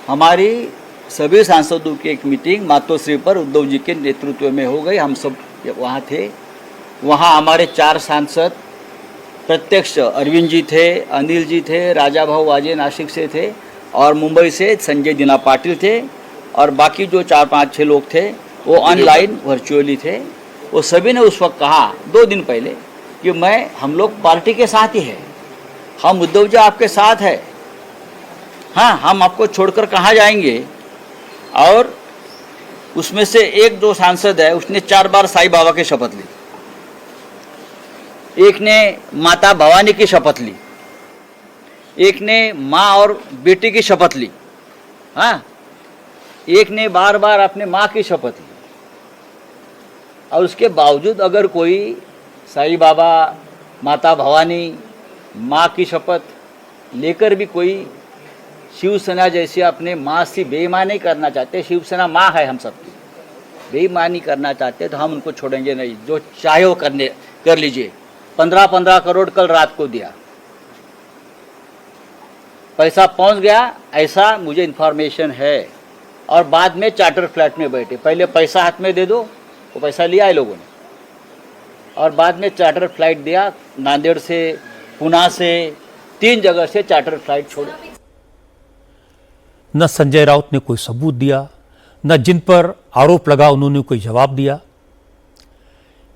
हमारी सभी सांसदों की एक मीटिंग मातोश्री पर उद्धव जी के नेतृत्व में हो गई। हम सब वहाँ थे। वहाँ हमारे 4 सांसद प्रत्यक्ष अरविंद जी थे, अनिल जी थे, राजा भाऊ वाजे नासिक से थे और मुंबई से संजय दिना पाटिल थे और बाकी जो 4-5-6 लोग थे वो ऑनलाइन वर्चुअली थे। वो सभी ने उस वक्त कहा 2 दिन पहले कि हम लोग पार्टी के साथ ही है, हम उद्धव जी आपके साथ है, हाँ हम आपको छोड़कर कहाँ जाएंगे। और उसमें से 1-2 सांसद है उसने 4 बार साईं बाबा की शपथ ली, एक ने माता भवानी की शपथ ली, एक ने माँ और बेटी की शपथ ली, हाँ एक ने बार बार अपने माँ की शपथ ली। और उसके बावजूद अगर कोई साईं बाबा, माता भवानी, माँ की शपथ लेकर भी कोई शिवसेना जैसे अपने माँ से बेईमानी करना चाहते, शिवसेना माँ है हम सबकी, बेईमानी करना चाहते तो हम उनको छोड़ेंगे नहीं। जो चाहे वो कर लीजिए। 15-15 करोड़ कल रात को दिया, पैसा पहुंच गया ऐसा मुझे इन्फॉर्मेशन है। और बाद में चार्टर फ्लैट में बैठे, पहले पैसा हाथ में दे दो, वो पैसा लिया है लोगों ने और बाद में चार्टर फ्लाइट दिया। नांदेड़ से, पुणे से, 3 जगह से चार्टर फ्लाइट छोड़े। न संजय राउत ने कोई सबूत दिया, न जिन पर आरोप लगा उन्होंने कोई जवाब दिया।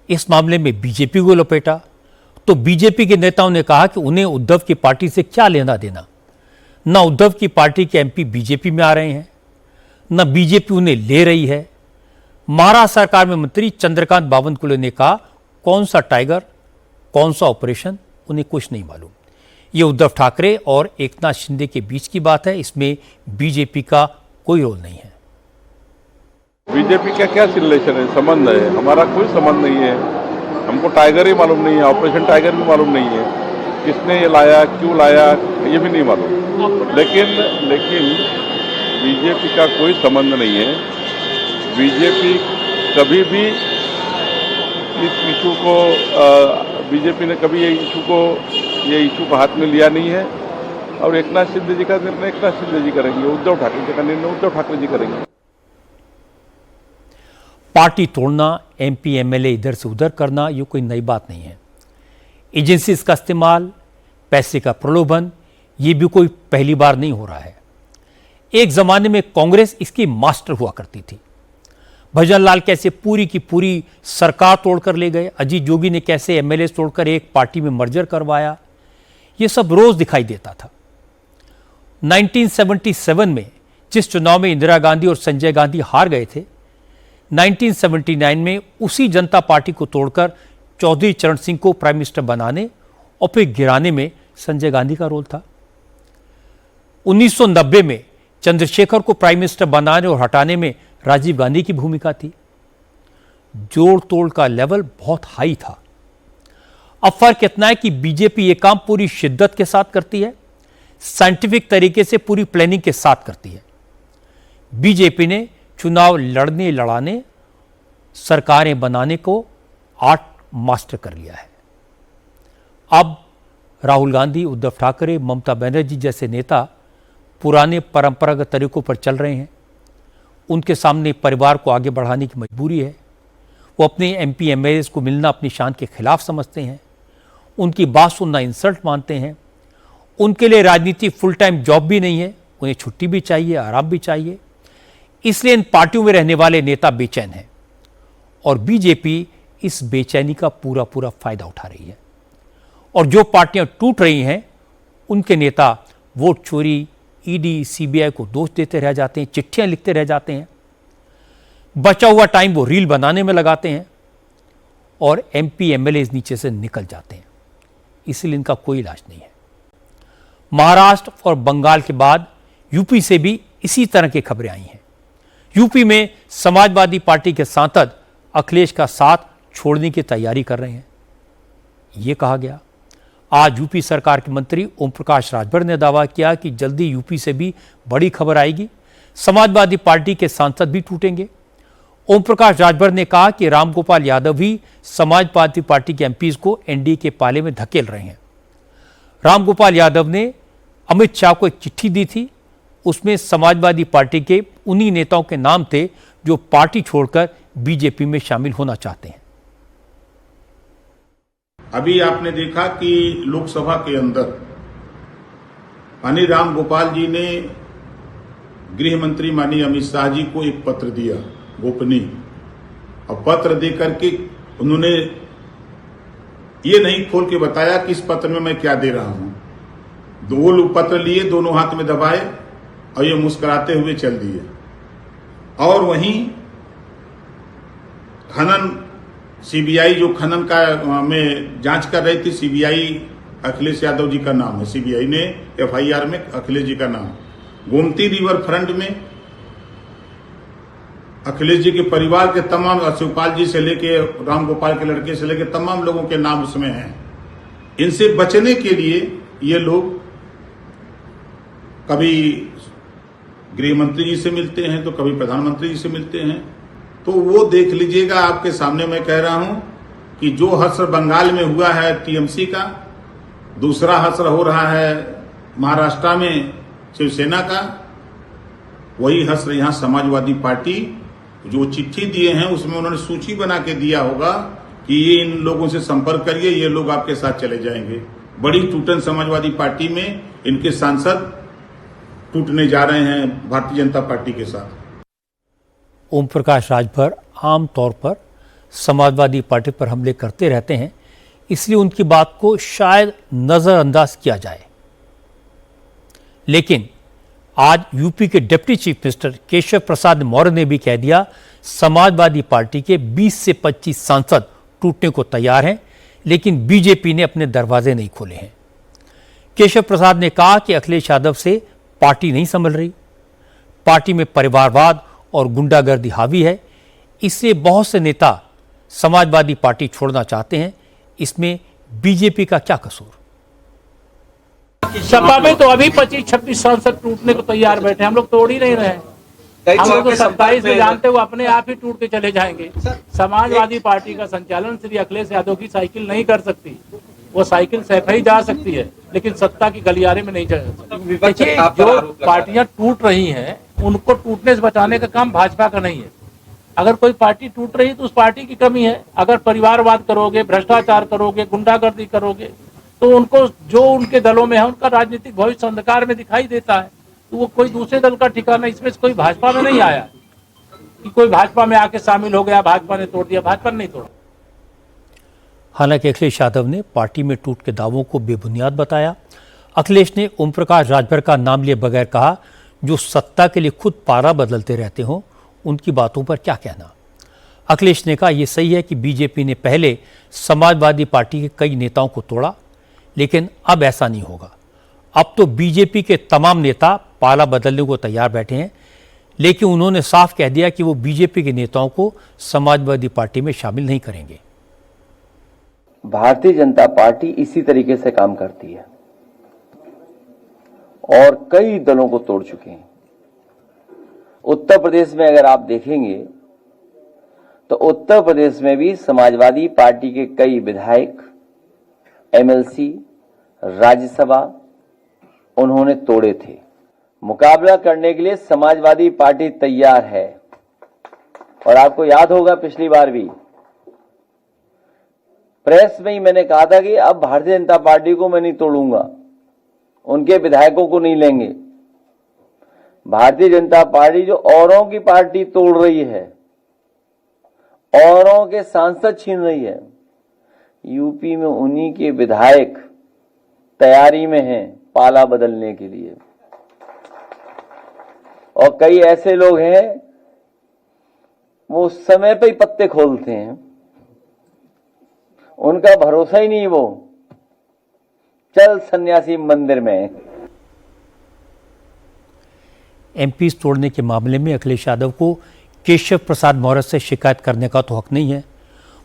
इस मामले में बीजेपी को लपेटा तो बीजेपी के नेताओं ने कहा कि उन्हें उद्धव की पार्टी से क्या लेना देना। न उद्धव की पार्टी के एमपी बीजेपी में आ रहे हैं, न बीजेपी उन्हें ले रही है। महाराष्ट्र सरकार में मंत्री चंद्रकांत बावनकुले ने कहा, कौन सा टाइगर, कौन सा ऑपरेशन, उन्हें कुछ नहीं मालूम। ये उद्धव ठाकरे और एकनाथ शिंदे के बीच की बात है, इसमें बीजेपी का कोई रोल नहीं है। बीजेपी का क्या रिलेशन है, संबंध है? हमारा कोई संबंध नहीं है। हमको टाइगर ही मालूम नहीं है, ऑपरेशन टाइगर भी मालूम नहीं है, किसने ये लाया, क्यों लाया, ये भी नहीं मालूम। लेकिन बीजेपी का कोई संबंध नहीं है। बीजेपी कभी भी इस इशू को बीजेपी ने कभी ये इशू को हाथ में लिया नहीं है। और एकनाथ शिंदे जी का निर्णय एकनाथ शिंदे जी करेंगे, उद्धव ठाकरे जी का निर्णय उद्धव ठाकरे जी करेंगे। पार्टी तोड़ना, एमपी एमएलए इधर से उधर करना, ये कोई नई बात नहीं है। एजेंसीज का इस्तेमाल, पैसे का प्रलोभन, ये भी कोई पहली बार नहीं हो रहा है। एक जमाने में कांग्रेस इसकी मास्टर हुआ करती थी। भजन लाल कैसे पूरी की पूरी सरकार तोड़कर ले गए, अजीत जोगी ने कैसे एमएलए तोड़कर एक पार्टी में मर्जर करवाया, ये सब रोज दिखाई देता था। 1977 में जिस चुनाव में इंदिरा गांधी और संजय गांधी हार गए थे, 1979 में उसी जनता पार्टी को तोड़कर चौधरी चरण सिंह को प्राइम मिनिस्टर बनाने और फिर गिराने में संजय गांधी का रोल था। 1990 में चंद्रशेखर को प्राइम मिनिस्टर बनाने और हटाने में राजीव गांधी की भूमिका थी। जोड़ तोड़ का लेवल बहुत हाई था। अब फर्क इतना है कि बीजेपी ये काम पूरी शिद्दत के साथ करती है, साइंटिफिक तरीके से पूरी प्लानिंग के साथ करती है। बीजेपी ने चुनाव लड़ने लड़ाने, सरकारें बनाने को आर्ट मास्टर कर लिया है। अब राहुल गांधी, उद्धव ठाकरे, ममता बनर्जी जैसे नेता पुराने परंपरागत तरीकों पर चल रहे हैं। उनके सामने परिवार को आगे बढ़ाने की मजबूरी है। वो अपने MP MLAs को मिलना अपनी शान के खिलाफ समझते हैं। उनकी बात सुनना इंसल्ट मानते हैं। उनके लिए राजनीति फुल टाइम जॉब भी नहीं है, उन्हें छुट्टी भी चाहिए, आराम भी चाहिए। इसलिए इन पार्टियों में रहने वाले नेता बेचैन हैं और बीजेपी इस बेचैनी का पूरा पूरा फायदा उठा रही है। और जो पार्टियां टूट रही हैं उनके नेता वोट चोरी, ईडी, CBI को दोष देते रह जाते हैं, चिट्ठियां लिखते रह जाते हैं। बचा हुआ टाइम वो रील बनाने में लगाते हैं और MP MLAs नीचे से निकल जाते हैं। इसलिए इनका कोई इलाज नहीं है। महाराष्ट्र और बंगाल के बाद यूपी से भी इसी तरह की खबरें आई हैं। यूपी में समाजवादी पार्टी के सांसद अखिलेश का साथ छोड़ने की तैयारी कर रहे हैं, ये कहा गया। आज यूपी सरकार के मंत्री ओम प्रकाश राजभर ने दावा किया कि जल्दी यूपी से भी बड़ी खबर आएगी, समाजवादी पार्टी के सांसद भी टूटेंगे। ओम प्रकाश राजभर ने कहा कि रामगोपाल यादव ही समाजवादी पार्टी के MPs को NDA के पाले में धकेल रहे हैं। रामगोपाल यादव ने अमित शाह को एक चिट्ठी दी थी, उसमें समाजवादी पार्टी के उन्हीं नेताओं के नाम थे जो पार्टी छोड़कर बीजेपी में शामिल होना चाहते हैं। अभी आपने देखा कि लोकसभा के अंदर माननीय रामगोपाल जी ने गृह मंत्री माननीय अमित शाह जी को एक पत्र दिया गोपनीय, और पत्र दे करके उन्होंने ये नहीं खोल के बताया कि इस पत्र में मैं क्या दे रहा हूं। दो लोग पत्र लिए, दोनों हाथ में दबाए और ये मुस्कुराते हुए चल दिए। और वहीं खनन CBI जो खनन का में जांच कर रही थी, CBI अखिलेश यादव जी का नाम है, CBI ने FIR में अखिलेश जी का नाम। गोमती रिवर फ्रंट में अखिलेश जी के परिवार के तमाम, शिवपाल जी से लेके रामगोपाल के लड़के से लेके तमाम लोगों के नाम उसमें हैं। इनसे बचने के लिए ये लोग कभी गृह मंत्री जी से मिलते हैं तो कभी प्रधानमंत्री जी से मिलते हैं। तो वो देख लीजिएगा, आपके सामने मैं कह रहा हूं कि जो हश्र बंगाल में हुआ है TMC का, दूसरा हश्र हो रहा है महाराष्ट्र में शिवसेना का, वही हश्र यहां समाजवादी पार्टी जो चिट्ठी दिए हैं उसमें उन्होंने सूची बना के दिया होगा कि ये इन लोगों से संपर्क करिए, ये लोग आपके साथ चले जाएंगे। बड़ी टूटन समाजवादी पार्टी में इनके सांसद टूटने जा रहे हैं भारतीय जनता पार्टी के साथ। ओम प्रकाश राजभर आमतौर पर समाजवादी पार्टी पर हमले करते रहते हैं, इसलिए उनकी बात को शायद नजरअंदाज किया जाए। लेकिन आज यूपी के deputy chief minister Keshav Prasad Maurya ने भी कह दिया, समाजवादी पार्टी के 20 से 25 सांसद टूटने को तैयार हैं, लेकिन बीजेपी ने अपने दरवाजे नहीं खोले हैं। केशव प्रसाद ने कहा कि अखिलेश यादव से पार्टी नहीं संभल रही, पार्टी में परिवारवाद और गुंडागर्दी हावी है, इससे बहुत से नेता समाजवादी पार्टी छोड़ना चाहते हैं। इसमें बीजेपी का क्या कसूर? सपा में तो अभी 25-26 सांसद टूटने को तैयार बैठे, हम लोग तोड़ ही नहीं रहे हैं। हम लोग तो 27 में जानते हुए अपने आप ही टूट के चले जाएंगे। समाजवादी पार्टी का संचालन श्री अखिलेश यादव की साइकिल नहीं कर सकती। वो साइकिल सैफई जा सकती है, लेकिन सत्ता की गलियारे में नहीं जा सकती। देखिए, जो पार्टियां टूट रही हैं उनको टूटने से बचाने का काम भाजपा का नहीं है। अगर कोई पार्टी टूट रही है तो उस पार्टी की कमी है। अगर परिवारवाद करोगे, भ्रष्टाचार करोगे, गुंडागर्दी करोगे, तो उनको जो उनके दलों में है उनका राजनीतिक भविष्य अंधकार में दिखाई देता है। तो वो कोई दूसरे दल का ठिकाना, इसमें से कोई भाजपा में नहीं आया कि कोई भाजपा में आके शामिल हो गया, भाजपा ने तोड़ दिया। भाजपा ने नहीं तोड़ा। हालांकि अखिलेश यादव ने पार्टी में टूट के दावों को बेबुनियाद बताया। अखिलेश ने ओम प्रकाश राजभर का नाम लिए बगैर कहा, जो सत्ता के लिए खुद पारा बदलते रहते हों उनकी बातों पर क्या कहना। अखिलेश ने कहा, यह सही है कि बीजेपी ने पहले समाजवादी पार्टी के कई नेताओं को तोड़ा, लेकिन अब ऐसा नहीं होगा। अब तो बीजेपी के तमाम नेता पाला बदलने को तैयार बैठे हैं, लेकिन उन्होंने साफ कह दिया कि वो बीजेपी के नेताओं को समाजवादी पार्टी में शामिल नहीं करेंगे। भारतीय जनता पार्टी इसी तरीके से काम करती है और कई दलों को तोड़ चुके हैं। उत्तर प्रदेश में अगर आप देखेंगे तो उत्तर प्रदेश में भी समाजवादी पार्टी के कई विधायक, MLC, राज्यसभा उन्होंने तोड़े थे। मुकाबला करने के लिए समाजवादी पार्टी तैयार है। और आपको याद होगा पिछली बार भी प्रेस में ही मैंने कहा था कि अब भारतीय जनता पार्टी को मैं नहीं तोड़ूंगा, उनके विधायकों को नहीं लेंगे। भारतीय जनता पार्टी जो औरों की पार्टी तोड़ रही है, औरों के सांसद छीन रही है, यूपी में उन्हीं के विधायक तैयारी में हैं पाला बदलने के लिए। और कई ऐसे लोग हैं वो समय पे ही पत्ते खोलते हैं, उनका भरोसा ही नहीं, वो चल सन्यासी मंदिर में। एमपी तोड़ने के मामले में अखिलेश यादव को केशव प्रसाद मौर्य से शिकायत करने का तो हक नहीं है।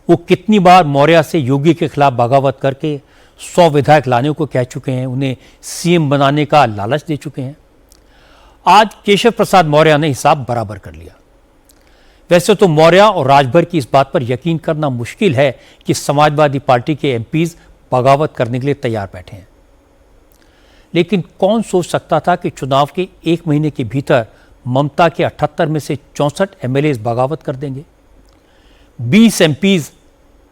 वो कितनी बार मौर्य से योगी के खिलाफ बगावत करके 100 विधायक लाने को कह चुके हैं, उन्हें सीएम बनाने का लालच दे चुके हैं। आज केशव प्रसाद मौर्य ने हिसाब बराबर कर लिया। वैसे तो मौर्य और राजभर की इस बात पर यकीन करना मुश्किल है कि समाजवादी पार्टी के एमपीज बगावत करने के लिए तैयार बैठे हैं, लेकिन कौन सोच सकता था कि चुनाव के 1 महीने के भीतर ममता के 78 में से 64 एमएलए बगावत कर देंगे, 20 एमपीज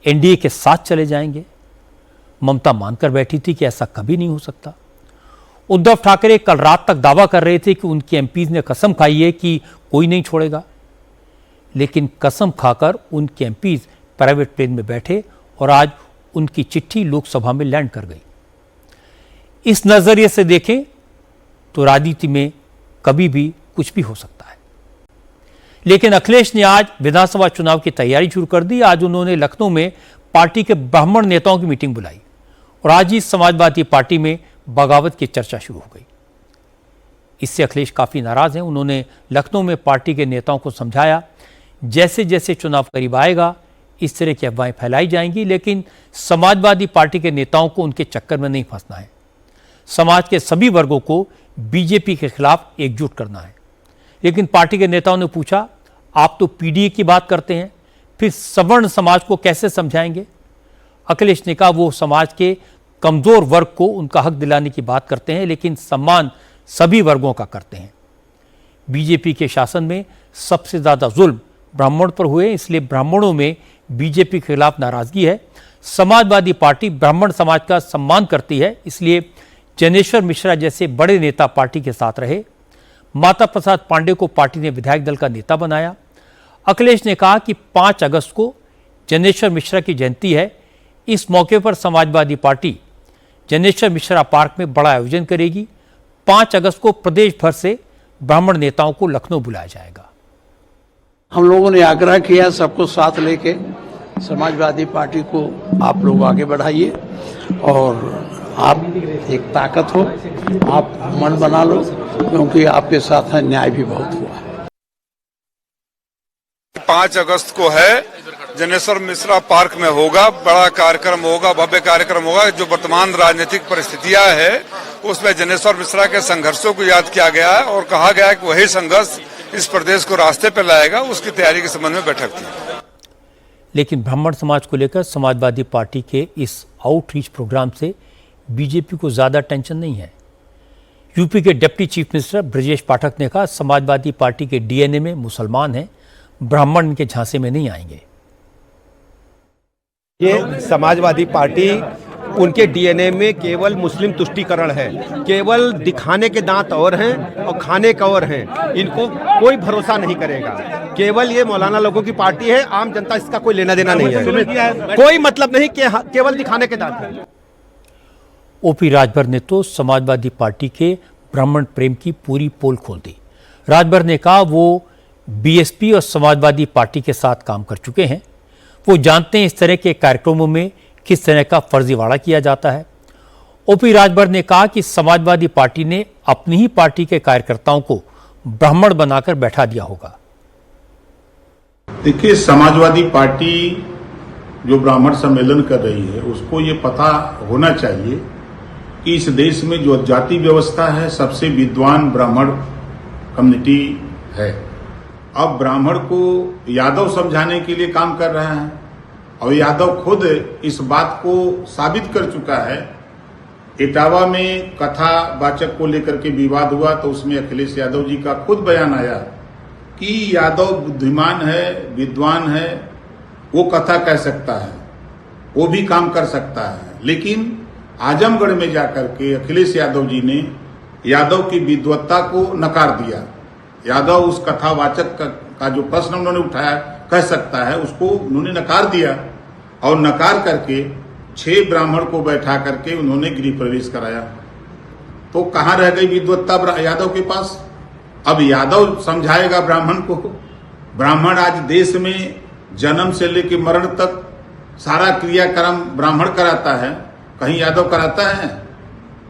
एनडीए के साथ चले जाएंगे। ममता मानकर बैठी थी कि ऐसा कभी नहीं हो सकता। उद्धव ठाकरे कल रात तक दावा कर रहे थे कि उनके एमपीज ने कसम खाई है कि कोई नहीं छोड़ेगा, लेकिन कसम खाकर उनके एमपीज प्राइवेट प्लेन में बैठे और आज उनकी चिट्ठी लोकसभा में लैंड कर गई। इस नजरिए से देखें तो राजनीति में कभी भी कुछ भी हो सकता है। लेकिन अखिलेश ने आज विधानसभा चुनाव की तैयारी शुरू कर दी। आज उन्होंने लखनऊ में पार्टी के ब्राह्मण नेताओं की मीटिंग बुलाई और आज ही समाजवादी पार्टी में बगावत की चर्चा शुरू हो गई। इससे अखिलेश काफी नाराज हैं। उन्होंने लखनऊ में पार्टी के नेताओं को समझाया, जैसे जैसे चुनाव करीब आएगा इस तरह की अफवाहें फैलाई जाएंगी, लेकिन समाजवादी पार्टी के नेताओं को उनके चक्कर में नहीं फंसना है। समाज के सभी वर्गों को बीजेपी के खिलाफ एकजुट करना है। लेकिन पार्टी के नेताओं ने पूछा, आप तो पीडीए की बात करते हैं, फिर सवर्ण समाज को कैसे समझाएंगे? अखिलेश ने कहा वो समाज के कमजोर वर्ग को उनका हक दिलाने की बात करते हैं, लेकिन सम्मान सभी वर्गों का करते हैं। बीजेपी के शासन में सबसे ज्यादा जुल्म ब्राह्मण पर हुए, इसलिए ब्राह्मणों में बीजेपी के खिलाफ नाराजगी है। समाजवादी पार्टी ब्राह्मण समाज का सम्मान करती है, इसलिए जनेश्वर मिश्रा जैसे बड़े नेता पार्टी के साथ रहे। माता प्रसाद पांडे को पार्टी ने विधायक दल का नेता बनाया। अखिलेश ने कहा कि 5 अगस्त को जनेश्वर मिश्रा की जयंती है। इस मौके पर समाजवादी पार्टी जनेश्वर मिश्रा पार्क में बड़ा आयोजन करेगी। 5 अगस्त को प्रदेश भर से ब्राह्मण नेताओं को लखनऊ बुलाया जाएगा। हम लोगों ने आग्रह किया सबको साथ लेके समाजवादी पार्टी को आप लोग आगे बढ़ाइए और आप एक ताकत हो, आप मन बना लो, क्योंकि आपके साथ अन्याय भी बहुत हुआ है। 5 अगस्त को है, जनेश्वर मिश्रा पार्क में होगा, बड़ा कार्यक्रम होगा, भव्य कार्यक्रम होगा। जो वर्तमान राजनीतिक परिस्थितियां है उसमें जनेश्वर मिश्रा के संघर्षों को याद किया गया है और कहा गया है कि वही संघर्ष इस प्रदेश को रास्ते पर लाएगा। उसकी तैयारी के संबंध में बैठक थी। लेकिन ब्राह्मण समाज को लेकर समाजवादी पार्टी के इस आउटरीच प्रोग्राम से बीजेपी को ज्यादा टेंशन नहीं है। यूपी के deputy chief minister Brajesh Pathak ने कहा, समाजवादी पार्टी के डीएनए में मुसलमान हैं, ब्राह्मण इनके झांसे में नहीं आएंगे। ये समाजवादी पार्टी उनके डीएनए में केवल मुस्लिम तुष्टीकरण है, केवल दिखाने के दांत और हैं और खाने का और हैं। इनको कोई भरोसा नहीं करेगा। केवल ये मौलाना लोगों की पार्टी है, आम जनता इसका कोई लेना देना नहीं है, कोई मतलब नहीं, केवल दिखाने के दांत है। ओपी राजभर ने तो समाजवादी पार्टी के ब्राह्मण प्रेम की पूरी पोल खोल दी। राजभर ने कहा वो बीएसपी और समाजवादी पार्टी के साथ काम कर चुके हैं, वो जानते हैं इस तरह के कार्यक्रमों में किस तरह का फर्जीवाड़ा किया जाता है। ओपी राजभर ने कहा कि समाजवादी पार्टी ने अपनी ही पार्टी के कार्यकर्ताओं को ब्राह्मण बनाकर बैठा दिया होगा। देखिए, समाजवादी पार्टी जो ब्राह्मण सम्मेलन कर रही है उसको ये पता होना चाहिए कि इस देश में जो जाति व्यवस्था है सबसे विद्वान ब्राह्मण कम्युनिटी है। अब ब्राह्मण को यादव समझाने के लिए काम कर रहा है और यादव खुद इस बात को साबित कर चुका है इटावा में कथावाचक को लेकर के विवाद हुआ तो उसमें अखिलेश यादव जी का खुद बयान आया कि यादव बुद्धिमान है, विद्वान है, वो कथा कह सकता है, वो भी काम कर सकता है। लेकिन आजमगढ़ में जाकर के अखिलेश यादव जी ने यादव की विद्वत्ता को नकार दिया। यादव उस कथावाचक का जो प्रश्न उन्होंने उठाया कह सकता है, उसको उन्होंने नकार दिया और नकार करके 6 ब्राह्मण को बैठा करके उन्होंने गृह प्रवेश कराया। तो कहां रह गई विद्वत्ता यादव के पास? अब यादव समझाएगा ब्राह्मण को। ब्राह्मण आज देश में जन्म से लेकर मरण तक सारा क्रियाक्रम ब्राह्मण कराता है, कहीं यादव कराता है?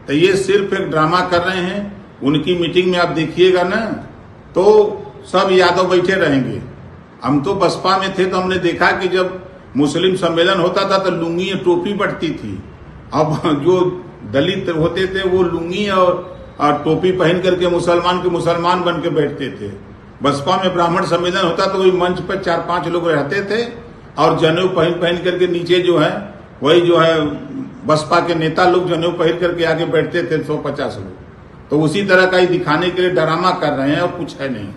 तो ये सिर्फ एक ड्रामा कर रहे हैं। उनकी मीटिंग में आप देखिएगा ना, तो सब यादव बैठे रहेंगे। हम तो बसपा में थे तो हमने देखा कि जब मुस्लिम सम्मेलन होता था तो लुंगी और टोपी बढ़ती थी। अब जो दलित होते थे वो लुंगी और टोपी पहन करके मुसलमान के मुसलमान बन के बैठते थे। बसपा में ब्राह्मण सम्मेलन होता तो वही मंच पर 4-5 लोग रहते थे और जनेऊ पहन करके नीचे जो है वही जो है बसपा के नेता लोग जनेऊ पहन करके आगे बैठते थे 150 लोग। तो उसी तरह का ही दिखाने के लिए ड्रामा कर रहे हैं और कुछ है नहीं।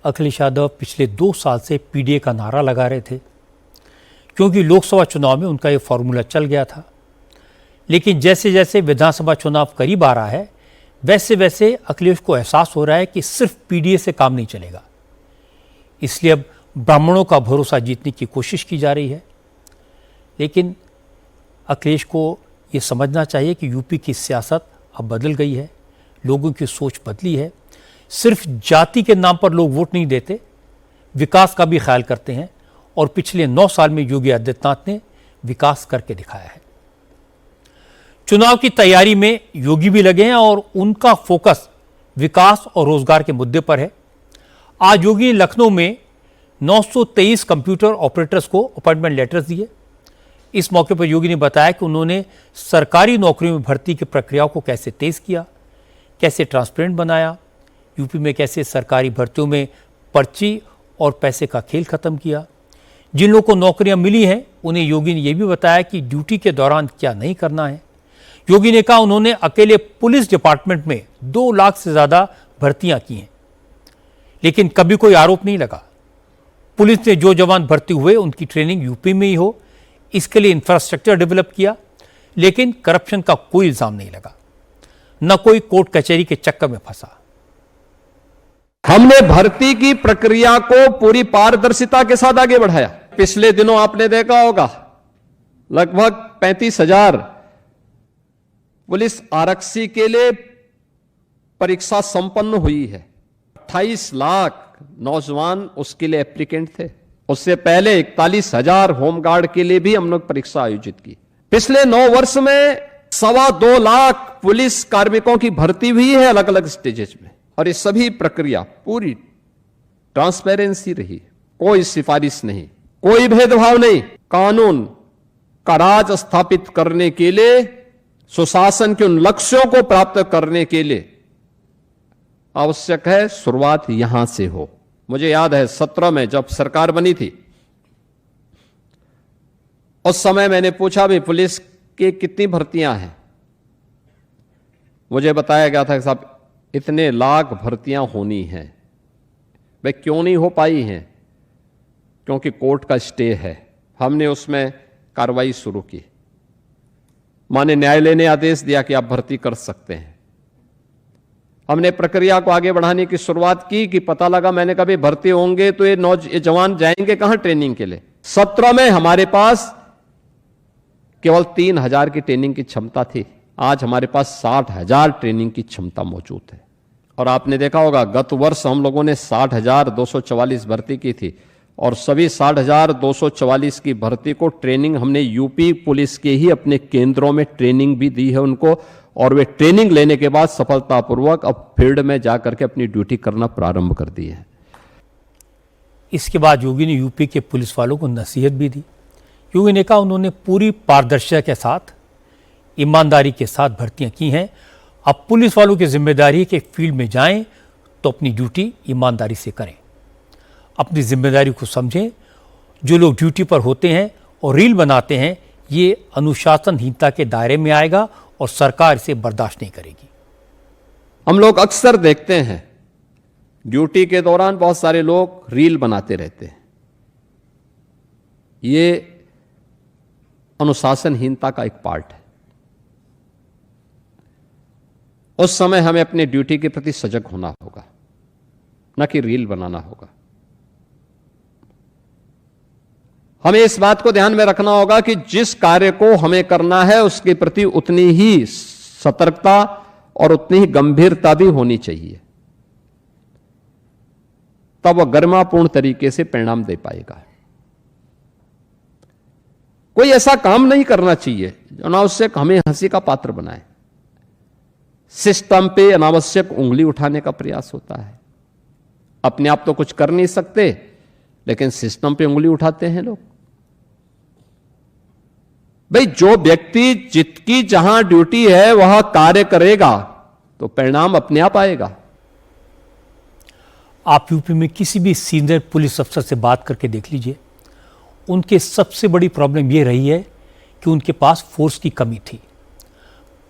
अखिलेश यादव पिछले 2 साल से पीडीए का नारा लगा रहे थे क्योंकि लोकसभा चुनाव में उनका ये फॉर्मूला चल गया था। लेकिन जैसे जैसे विधानसभा चुनाव करीब आ रहा है वैसे वैसे अखिलेश को एहसास हो रहा है कि सिर्फ पीडीए से काम नहीं चलेगा। इसलिए अब ब्राह्मणों का भरोसा जीतने की कोशिश की जा रही है। लेकिन अखिलेश को ये समझना चाहिए कि यूपी की सियासत अब बदल गई है, लोगों की सोच बदली है। सिर्फ जाति के नाम पर लोग वोट नहीं देते, विकास का भी ख्याल करते हैं और पिछले 9 साल में योगी आदित्यनाथ ने विकास करके दिखाया है। चुनाव की तैयारी में योगी भी लगे हैं और उनका फोकस विकास और रोजगार के मुद्दे पर है। आज योगी ने लखनऊ में 923 कंप्यूटर ऑपरेटर्स को अपॉइंटमेंट लेटर्स दिए। इस मौके पर योगी ने बताया कि उन्होंने सरकारी नौकरियों में भर्ती की प्रक्रियाओं को कैसे तेज किया, कैसे ट्रांसपेरेंट बनाया, यूपी में कैसे सरकारी भर्तियों में पर्ची और पैसे का खेल खत्म किया। जिन लोगों को नौकरियां मिली हैं उन्हें योगी ने यह भी बताया कि ड्यूटी के दौरान क्या नहीं करना है। योगी ने कहा उन्होंने अकेले पुलिस डिपार्टमेंट में 2 लाख से ज्यादा भर्तियां की हैं, लेकिन कभी कोई आरोप नहीं लगा। पुलिस ने जो जवान भर्ती हुए उनकी ट्रेनिंग यूपी में ही हो, इसके लिए इंफ्रास्ट्रक्चर डेवलप किया, लेकिन करप्शन का कोई इल्जाम नहीं लगा, न कोई कोर्ट कचहरी के चक्कर में फंसा। हमने भर्ती की प्रक्रिया को पूरी पारदर्शिता के साथ आगे बढ़ाया। पिछले दिनों आपने देखा होगा लगभग 35,000 पुलिस आरक्षी के लिए परीक्षा संपन्न हुई है। 28 लाख नौजवान उसके लिए एप्लीकेंट थे। उससे पहले 41,000 होमगार्ड के लिए भी हम लोग परीक्षा आयोजित की। पिछले 9 वर्ष में 2.25 लाख पुलिस कार्मिकों की भर्ती हुई है अलग अलग स्टेजेस में, और ये सभी प्रक्रिया पूरी ट्रांसपेरेंसी रही, कोई सिफारिश नहीं, कोई भेदभाव नहीं। कानून का राज स्थापित करने के लिए, सुशासन के उन लक्ष्यों को प्राप्त करने के लिए आवश्यक है शुरुआत यहां से हो। मुझे याद है 17 में जब सरकार बनी थी, उस समय मैंने पूछा भी पुलिस के कितनी भर्तियां हैं। मुझे बताया गया था कि साहब इतने लाख भर्तियां होनी हैं। वे क्यों नहीं हो पाई हैं? क्योंकि कोर्ट का स्टे है। हमने उसमें कार्रवाई शुरू की, माननीय न्यायालय ने आदेश दिया कि आप भर्ती कर सकते हैं। हमने प्रक्रिया को आगे बढ़ाने की शुरुआत की कि पता लगा, मैंने कभी भर्ती होंगे तो ये जवान जाएंगे कहां ट्रेनिंग के लिए। 17 में हमारे पास केवल 3,000 की ट्रेनिंग की क्षमता थी, आज हमारे पास 60,000 ट्रेनिंग की क्षमता मौजूद है। और आपने देखा होगा गत वर्ष हम लोगों ने 60,244 भर्ती की थी, और सभी 60,244 की भर्ती को ट्रेनिंग हमने यूपी पुलिस के ही अपने केंद्रों में ट्रेनिंग भी दी है उनको, और वे ट्रेनिंग लेने के बाद सफलतापूर्वक अब फील्ड में जाकर के अपनी ड्यूटी करना प्रारंभ कर दी है। इसके बाद योगी ने यूपी के पुलिस वालों को नसीहत भी दी। योगी ने कहा उन्होंने पूरी पारदर्शिता के साथ, ईमानदारी के साथ भर्तियां की हैं। अब पुलिस वालों की जिम्मेदारी है कि फील्ड में जाएं तो अपनी ड्यूटी ईमानदारी से करें, अपनी जिम्मेदारी को समझें। जो लोग ड्यूटी पर होते हैं और रील बनाते हैं ये अनुशासनहीनता के दायरे में आएगा और सरकार इसे बर्दाश्त नहीं करेगी। हम लोग अक्सर देखते हैं ड्यूटी के दौरान बहुत सारे लोग रील बनाते रहते हैं। ये अनुशासनहीनता का एक पार्ट है। उस समय हमें अपनी ड्यूटी के प्रति सजग होना होगा, न कि रील बनाना होगा। हमें इस बात को ध्यान में रखना होगा कि जिस कार्य को हमें करना है उसके प्रति उतनी ही सतर्कता और उतनी ही गंभीरता भी होनी चाहिए, तब वह गरिमापूर्ण तरीके से परिणाम दे पाएगा। कोई ऐसा काम नहीं करना चाहिए जो अनावश्यक हमें हंसी का पात्र बनाए। सिस्टम पे अनावश्यक उंगली उठाने का प्रयास होता है। अपने आप तो कुछ कर नहीं सकते, लेकिन सिस्टम पे उंगली उठाते हैं लोग। भाई, जो व्यक्ति जिसकी जहां ड्यूटी है वह कार्य करेगा तो परिणाम अपने आप आएगा। आप यूपी में किसी भी सीनियर पुलिस अफसर से बात करके देख लीजिए, उनके सबसे बड़ी प्रॉब्लम यह रही है कि उनके पास फोर्स की कमी थी।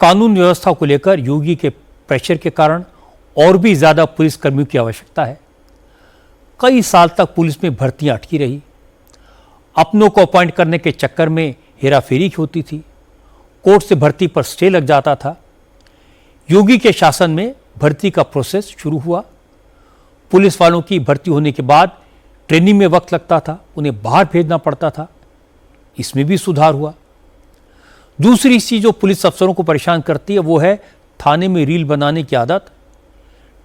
कानून व्यवस्था को लेकर योगी के प्रेशर के कारण और भी ज्यादा पुलिस कर्मियों की आवश्यकता है। कई साल तक पुलिस में भर्तियां अटकी रही। अपनों को अपॉइंट करने के चक्कर में हेराफेरी होती थी। कोर्ट से भर्ती पर स्टे लग जाता था। योगी के शासन में भर्ती का प्रोसेस शुरू हुआ। पुलिस वालों की भर्ती होने के बाद ट्रेनिंग में वक्त लगता था, उन्हें बाहर भेजना पड़ता था। इसमें भी सुधार हुआ। दूसरी चीज जो पुलिस अफसरों को परेशान करती है वो है थाने में रील बनाने की आदत।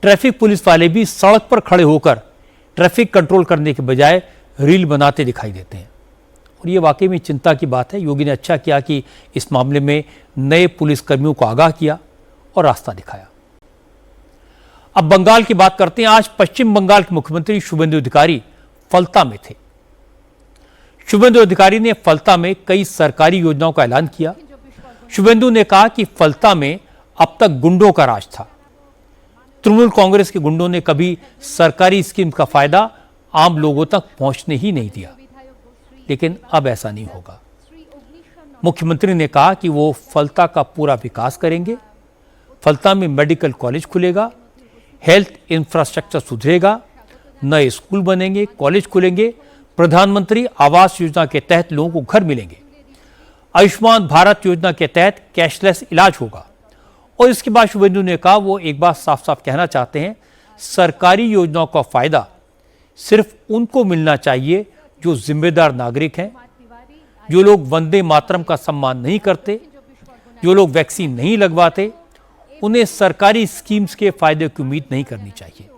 ट्रैफिक पुलिस वाले भी सड़क पर खड़े होकर ट्रैफिक कंट्रोल करने के बजाय रील बनाते दिखाई देते हैं और ये वाकई में चिंता की बात है। योगी ने अच्छा किया कि इस मामले में नए पुलिसकर्मियों को आगाह किया और रास्ता दिखाया। अब बंगाल की बात करते हैं। आज पश्चिम बंगाल के मुख्यमंत्री शुभेंदु अधिकारी फलता में थे। शुभेंदु अधिकारी ने फलता में कई सरकारी योजनाओं का ऐलान किया। शुभेंदु ने कहा कि फलता में अब तक गुंडों का राज था। तृणमूल कांग्रेस के गुंडों ने कभी सरकारी स्कीम का फायदा आम लोगों तक पहुंचने ही नहीं दिया, लेकिन अब ऐसा नहीं होगा। मुख्यमंत्री ने कहा कि वो फलता का पूरा विकास करेंगे। फलता में मेडिकल कॉलेज खुलेगा, हेल्थ इंफ्रास्ट्रक्चर सुधरेगा, नए स्कूल बनेंगे, कॉलेज खुलेंगे, प्रधानमंत्री आवास योजना के तहत लोगों को घर मिलेंगे, आयुष्मान भारत योजना के तहत कैशलेस इलाज होगा। और इसके बाद शुभेंदु ने कहा वो एक बात साफ साफ कहना चाहते हैं, सरकारी योजनाओं का फायदा सिर्फ उनको मिलना चाहिए जो जिम्मेदार नागरिक हैं, जो लोग वंदे मातरम का सम्मान नहीं करते, जो लोग वैक्सीन नहीं लगवाते, उन्हें सरकारी स्कीम्स के फायदे की उम्मीद नहीं करनी चाहिए।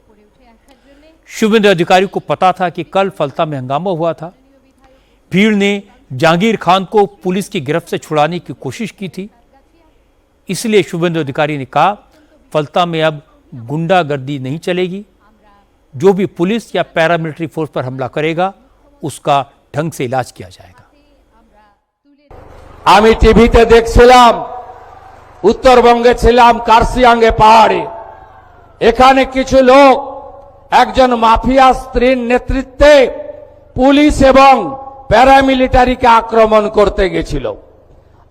शुभेंदु अधिकारी को पता था कि कल फलता में हंगामा हुआ था। भीड़ ने जहांगीर खान को पुलिस की गिरफ्त से छुड़ाने की कोशिश की थी। इसलिए शुभेंदु अधिकारी ने कहा फलता में अब गुंडागर्दी नहीं चलेगी। जो भी पुलिस या पैरामिलिट्री फोर्स पर हमला करेगा उसका ढंग से इलाज किया जाएगा। আমি টিভিতে দেখছিলাম উত্তরবঙ্গে ছিলাম কার্সিয়াঙ্গে পাহাড়ে, এখানে কিছু লোক একজন মাফিয়া স্ত্রীর নেতৃত্বে পুলিশ এবং প্যারামিলিটারিকে আক্রমণ করতে গেছিল।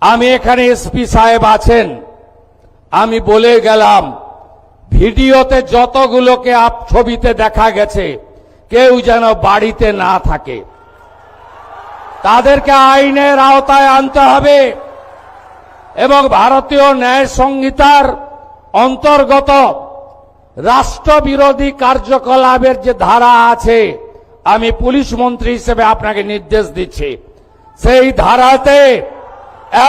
আমি এখানে এসপি সাহেব আছেন, আমি বলে গেলাম ভিডিওতে যতগুলোকে ছবিতে দেখা গেছে কেউ যেন বাড়িতে না থাকে, তাদেরকে আইনের আওতায় আনতে হবে এবং ভারতীয় ন্যায় সংহিতার অন্তর্গত রাষ্ট্রবিরোধী কার্যকলাপের যে ধারা আছে, আমি পুলিশ মন্ত্রী হিসেবে আপনাকে নির্দেশ দিচ্ছি সেই ধারাতে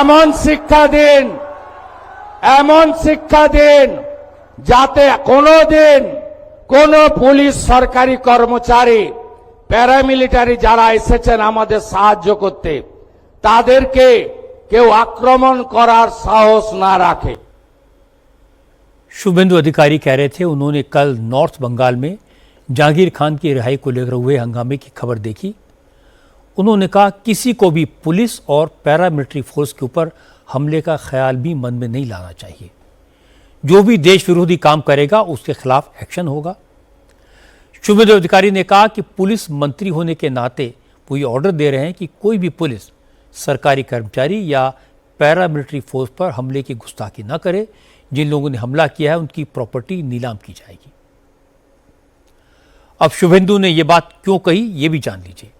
এমন শিক্ষা দিন যাতে কোনোদিন কোন পুলিশ সরকারি কর্মচারী প্যারামিলিটারি যারা এসেছেন আমাদের সাহায্য করতে তাদেরকে কেউ আক্রমণ করার সাহস না রাখে। शुभेंदु अधिकारी कह रहे थे उन्होंने कल नॉर्थ बंगाल में जहांगीर खान की रिहाई को लेकर हुए हंगामे की खबर देखी। उन्होंने कहा किसी को भी पुलिस और पैरामिलिट्री फोर्स के ऊपर हमले का ख्याल भी मन में नहीं लाना चाहिए। जो भी देश विरोधी काम करेगा उसके खिलाफ एक्शन होगा। शुभेंदु अधिकारी ने कहा कि पुलिस मंत्री होने के नाते वो ये ऑर्डर दे रहे हैं कि कोई भी पुलिस सरकारी कर्मचारी या पैरामिलिट्री फोर्स पर हमले की गुस्ताखी न करे। जिन लोगों ने हमला किया है उनकी प्रॉपर्टी नीलाम की जाएगी। अब शुभेंदु ने यह बात क्यों कही, यह भी जान लीजिए।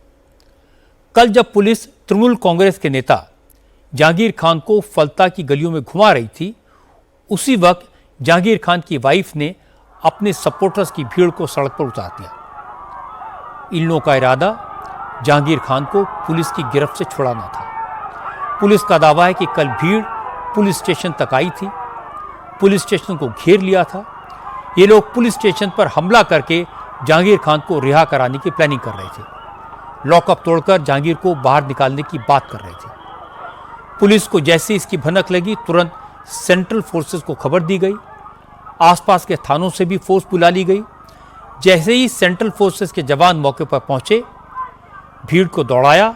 कल जब पुलिस तृणमूल कांग्रेस के नेता जहांगीर खान को फलता की गलियों में घुमा रही थी, उसी वक्त जहांगीर खान की वाइफ ने अपने सपोर्टर्स की भीड़ को सड़क पर उतार दिया। इन लोगों का इरादा जहांगीर खान को पुलिस की गिरफ्त से छुड़ाना था। पुलिस का दावा है कि कल भीड़ पुलिस स्टेशन तक आई थी, पुलिस स्टेशन को घेर लिया था। ये लोग पुलिस स्टेशन पर हमला करके जहांगीर खान को रिहा कराने की प्लानिंग कर रहे थे। लॉकअप तोड़कर जहांगीर को बाहर निकालने की बात कर रहे थे। पुलिस को जैसे इसकी भनक लगी, तुरंत सेंट्रल फोर्सेस को खबर दी गई। आसपास के थानों से भी फोर्स बुला ली गई। जैसे ही सेंट्रल फोर्सेस के जवान मौके पर पहुंचे, भीड़ को दौड़ाया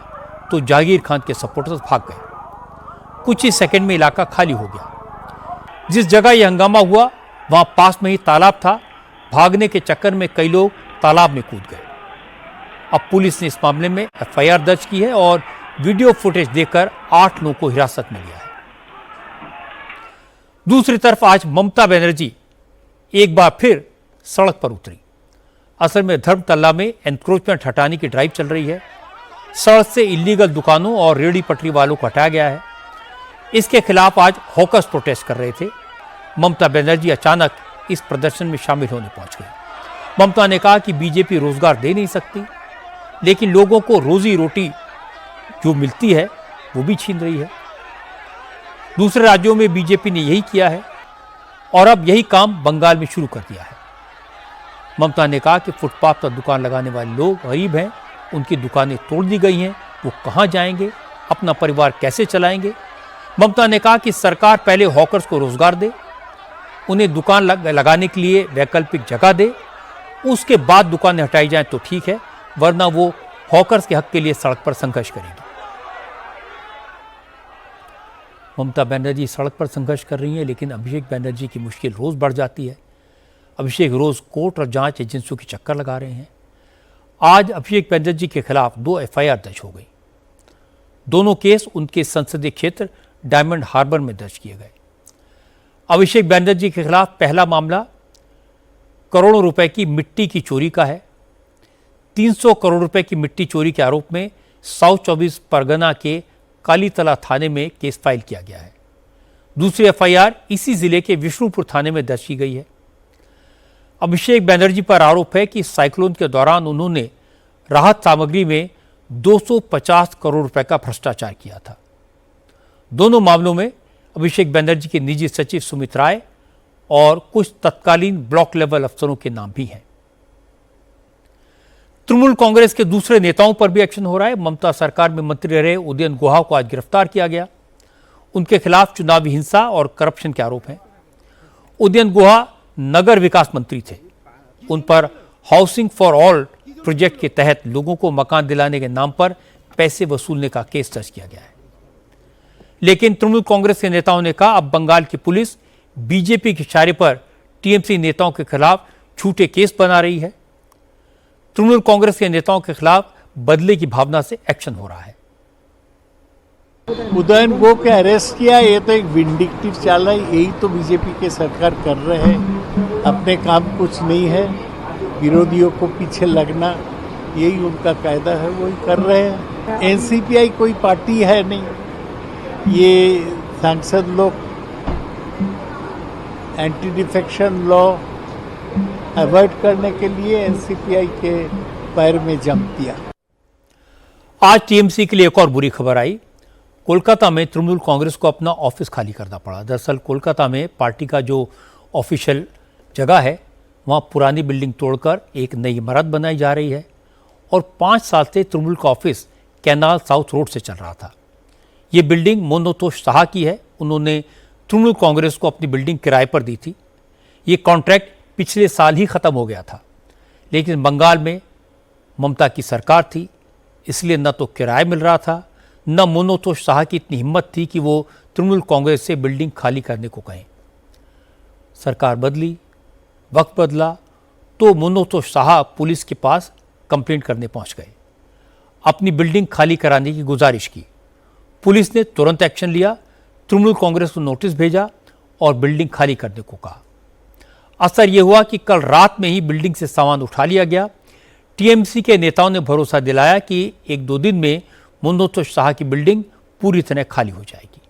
तो जहांगीर खान के सपोर्टर्स भाग गए। कुछ ही सेकंड में इलाका खाली हो गया। जिस जगह यह हंगामा हुआ वहां पास में ही तालाब था। भागने के चक्कर में कई लोग तालाब में कूद गए। अब पुलिस ने इस मामले में एफआईआर दर्ज की है और वीडियो फुटेज देखकर 8 लोगों को हिरासत में लिया है। दूसरी तरफ आज ममता बनर्जी एक बार फिर सड़क पर उतरी। असल में धर्मतल्ला में एनक्रोचमेंट हटाने की ड्राइव चल रही है। सड़क से इलीगल दुकानों और रेहड़ी पटरी वालों को हटाया गया है। इसके खिलाफ आज हॉकर्स प्रोटेस्ट कर रहे थे। ममता बनर्जी अचानक इस प्रदर्शन में शामिल होने पहुंच गई। ममता ने कहा कि बीजेपी रोजगार दे नहीं सकती, लेकिन लोगों को रोजी रोटी जो मिलती है वो भी छीन रही है। दूसरे राज्यों में बीजेपी ने यही किया है और अब यही काम बंगाल में शुरू कर दिया है। ममता ने कहा कि फुटपाथ पर दुकान लगाने वाले लोग गरीब हैं, उनकी दुकानें तोड़ दी गई हैं, वो कहां जाएंगे, अपना परिवार कैसे चलाएंगे। ममता ने कहा कि सरकार पहले हॉकर्स को रोजगार दे, उन्हें दुकान लगाने के लिए वैकल्पिक जगह दे, उसके बाद दुकानें हटाई जाएं तो ठीक है, वरना वो हॉकर्स के हक के लिए सड़क पर संघर्ष करेंगे। ममता बनर्जी सड़क पर संघर्ष कर रही हैं, लेकिन अभिषेक बनर्जी की मुश्किल रोज बढ़ जाती है। अभिषेक रोज कोर्ट और जांच एजेंसियों की चक्कर लगा रहे हैं। आज अभिषेक बनर्जी के खिलाफ 2 एफआईआर दर्ज हो गई। दोनों केस उनके संसदीय क्षेत्र डायमंड हार्बर में दर्ज किए गए। अभिषेक बनर्जी के खिलाफ पहला मामला करोड़ों रुपए की मिट्टी की चोरी का है। 300 करोड़ रुपए की मिट्टी चोरी के आरोप में साउथ 24 परगना के कालीतला थाने में केस फाइल किया गया है। दूसरी एफआईआर इसी जिले के विष्णुपुर थाने में दर्ज की गई है। अभिषेक बनर्जी पर आरोप है कि साइक्लोन के दौरान उन्होंने राहत सामग्री में 250 करोड़ रुपए का भ्रष्टाचार किया था। दोनों मामलों में अभिषेक बनर्जी के निजी सचिव सुमित राय और कुछ तत्कालीन ब्लॉक लेवल अफसरों के नाम भी हैं। तृणमूल कांग्रेस के दूसरे नेताओं पर भी एक्शन हो रहा है। ममता सरकार में मंत्री रहे उदयन गुहा को आज गिरफ्तार किया गया। उनके खिलाफ चुनावी हिंसा और करप्शन के आरोप हैं। उदयन गुहा नगर विकास मंत्री थे। उन पर हाउसिंग फॉर ऑल प्रोजेक्ट के तहत लोगों को मकान दिलाने के नाम पर पैसे वसूलने का केस दर्ज किया गया है। लेकिन तृणमूल कांग्रेस के नेताओं ने कहा अब बंगाल की पुलिस बीजेपी के इशारे पर टीएमसी नेताओं के खिलाफ झूठे केस बना रही है। तृणमूल कांग्रेस के नेताओं के खिलाफ बदले की भावना से एक्शन हो रहा है। उदयन गो के अरेस्ट किया, ये तो एक विंडिक्टिव चाल है। यही तो बीजेपी के सरकार कर रहे हैं। अपने काम कुछ नहीं है, विरोधियों को पीछे लगना, यही उनका कायदा है, वही कर रहे हैं। एनसीपीआई कोई पार्टी है नहीं। ये सांसद लोग एंटी डिफेक्शन लॉ अवॉइड करने के लिए एनसीपीआई के पैर में जम दिया। आज टीएमसी के लिए एक और बुरी खबर आई। कोलकाता में तृणमूल कांग्रेस को अपना ऑफिस खाली करना पड़ा। दरअसल कोलकाता में पार्टी का जो ऑफिशियल जगह है वहाँ पुरानी बिल्डिंग तोड़कर एक नई इमारत बनाई जा रही है और 5 साल से तृणमूल का ऑफिस कैनाल साउथ रोड से चल रहा था। ये बिल्डिंग मनोतोष शाह की है। उन्होंने तृणमूल कांग्रेस को अपनी बिल्डिंग किराए पर दी थी। ये कॉन्ट्रैक्ट पिछले साल ही खत्म हो गया था, लेकिन बंगाल में ममता की सरकार थी, इसलिए न तो किराया मिल रहा था, न मनोतोष शाह की इतनी हिम्मत थी कि वो तृणमूल कांग्रेस से बिल्डिंग खाली करने को कहें। सरकार बदली, वक्त बदला तो मनोतोष शाह पुलिस के पास कंप्लेंट करने पहुंच गए। अपनी बिल्डिंग खाली कराने की गुजारिश की। पुलिस ने तुरंत एक्शन लिया, तृणमूल कांग्रेस को नोटिस भेजा और बिल्डिंग खाली करने को कहा। असर यह हुआ कि कल रात में ही बिल्डिंग से सामान उठा लिया गया। टीएमसी के नेताओं ने भरोसा दिलाया कि 1-2 दिन में मनोज शाह की बिल्डिंग पूरी तरह खाली हो जाएगी।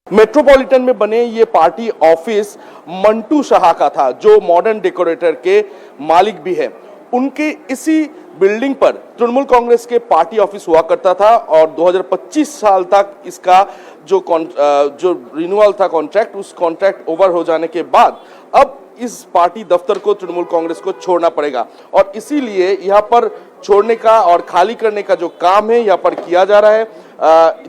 मेट्रोपॉलिटन में बने ये पार्टी ऑफिस मंटू शाह का था, जो मॉडर्न डेकोरेटर के मालिक भी है। उनके इसी बिल्डिंग पर तृणमूल कांग्रेस के पार्टी ऑफिस हुआ करता था और 2025 साल तक इसका जो रिन्यूअल था कॉन्ट्रैक्ट, उस कॉन्ट्रैक्ट ओवर हो जाने के बाद अब इस पार्टी दफ्तर को तृणमूल कांग्रेस को छोड़ना पड़ेगा और इसीलिए यहाँ पर छोड़ने का और खाली करने का जो काम है यहाँ पर किया जा रहा है।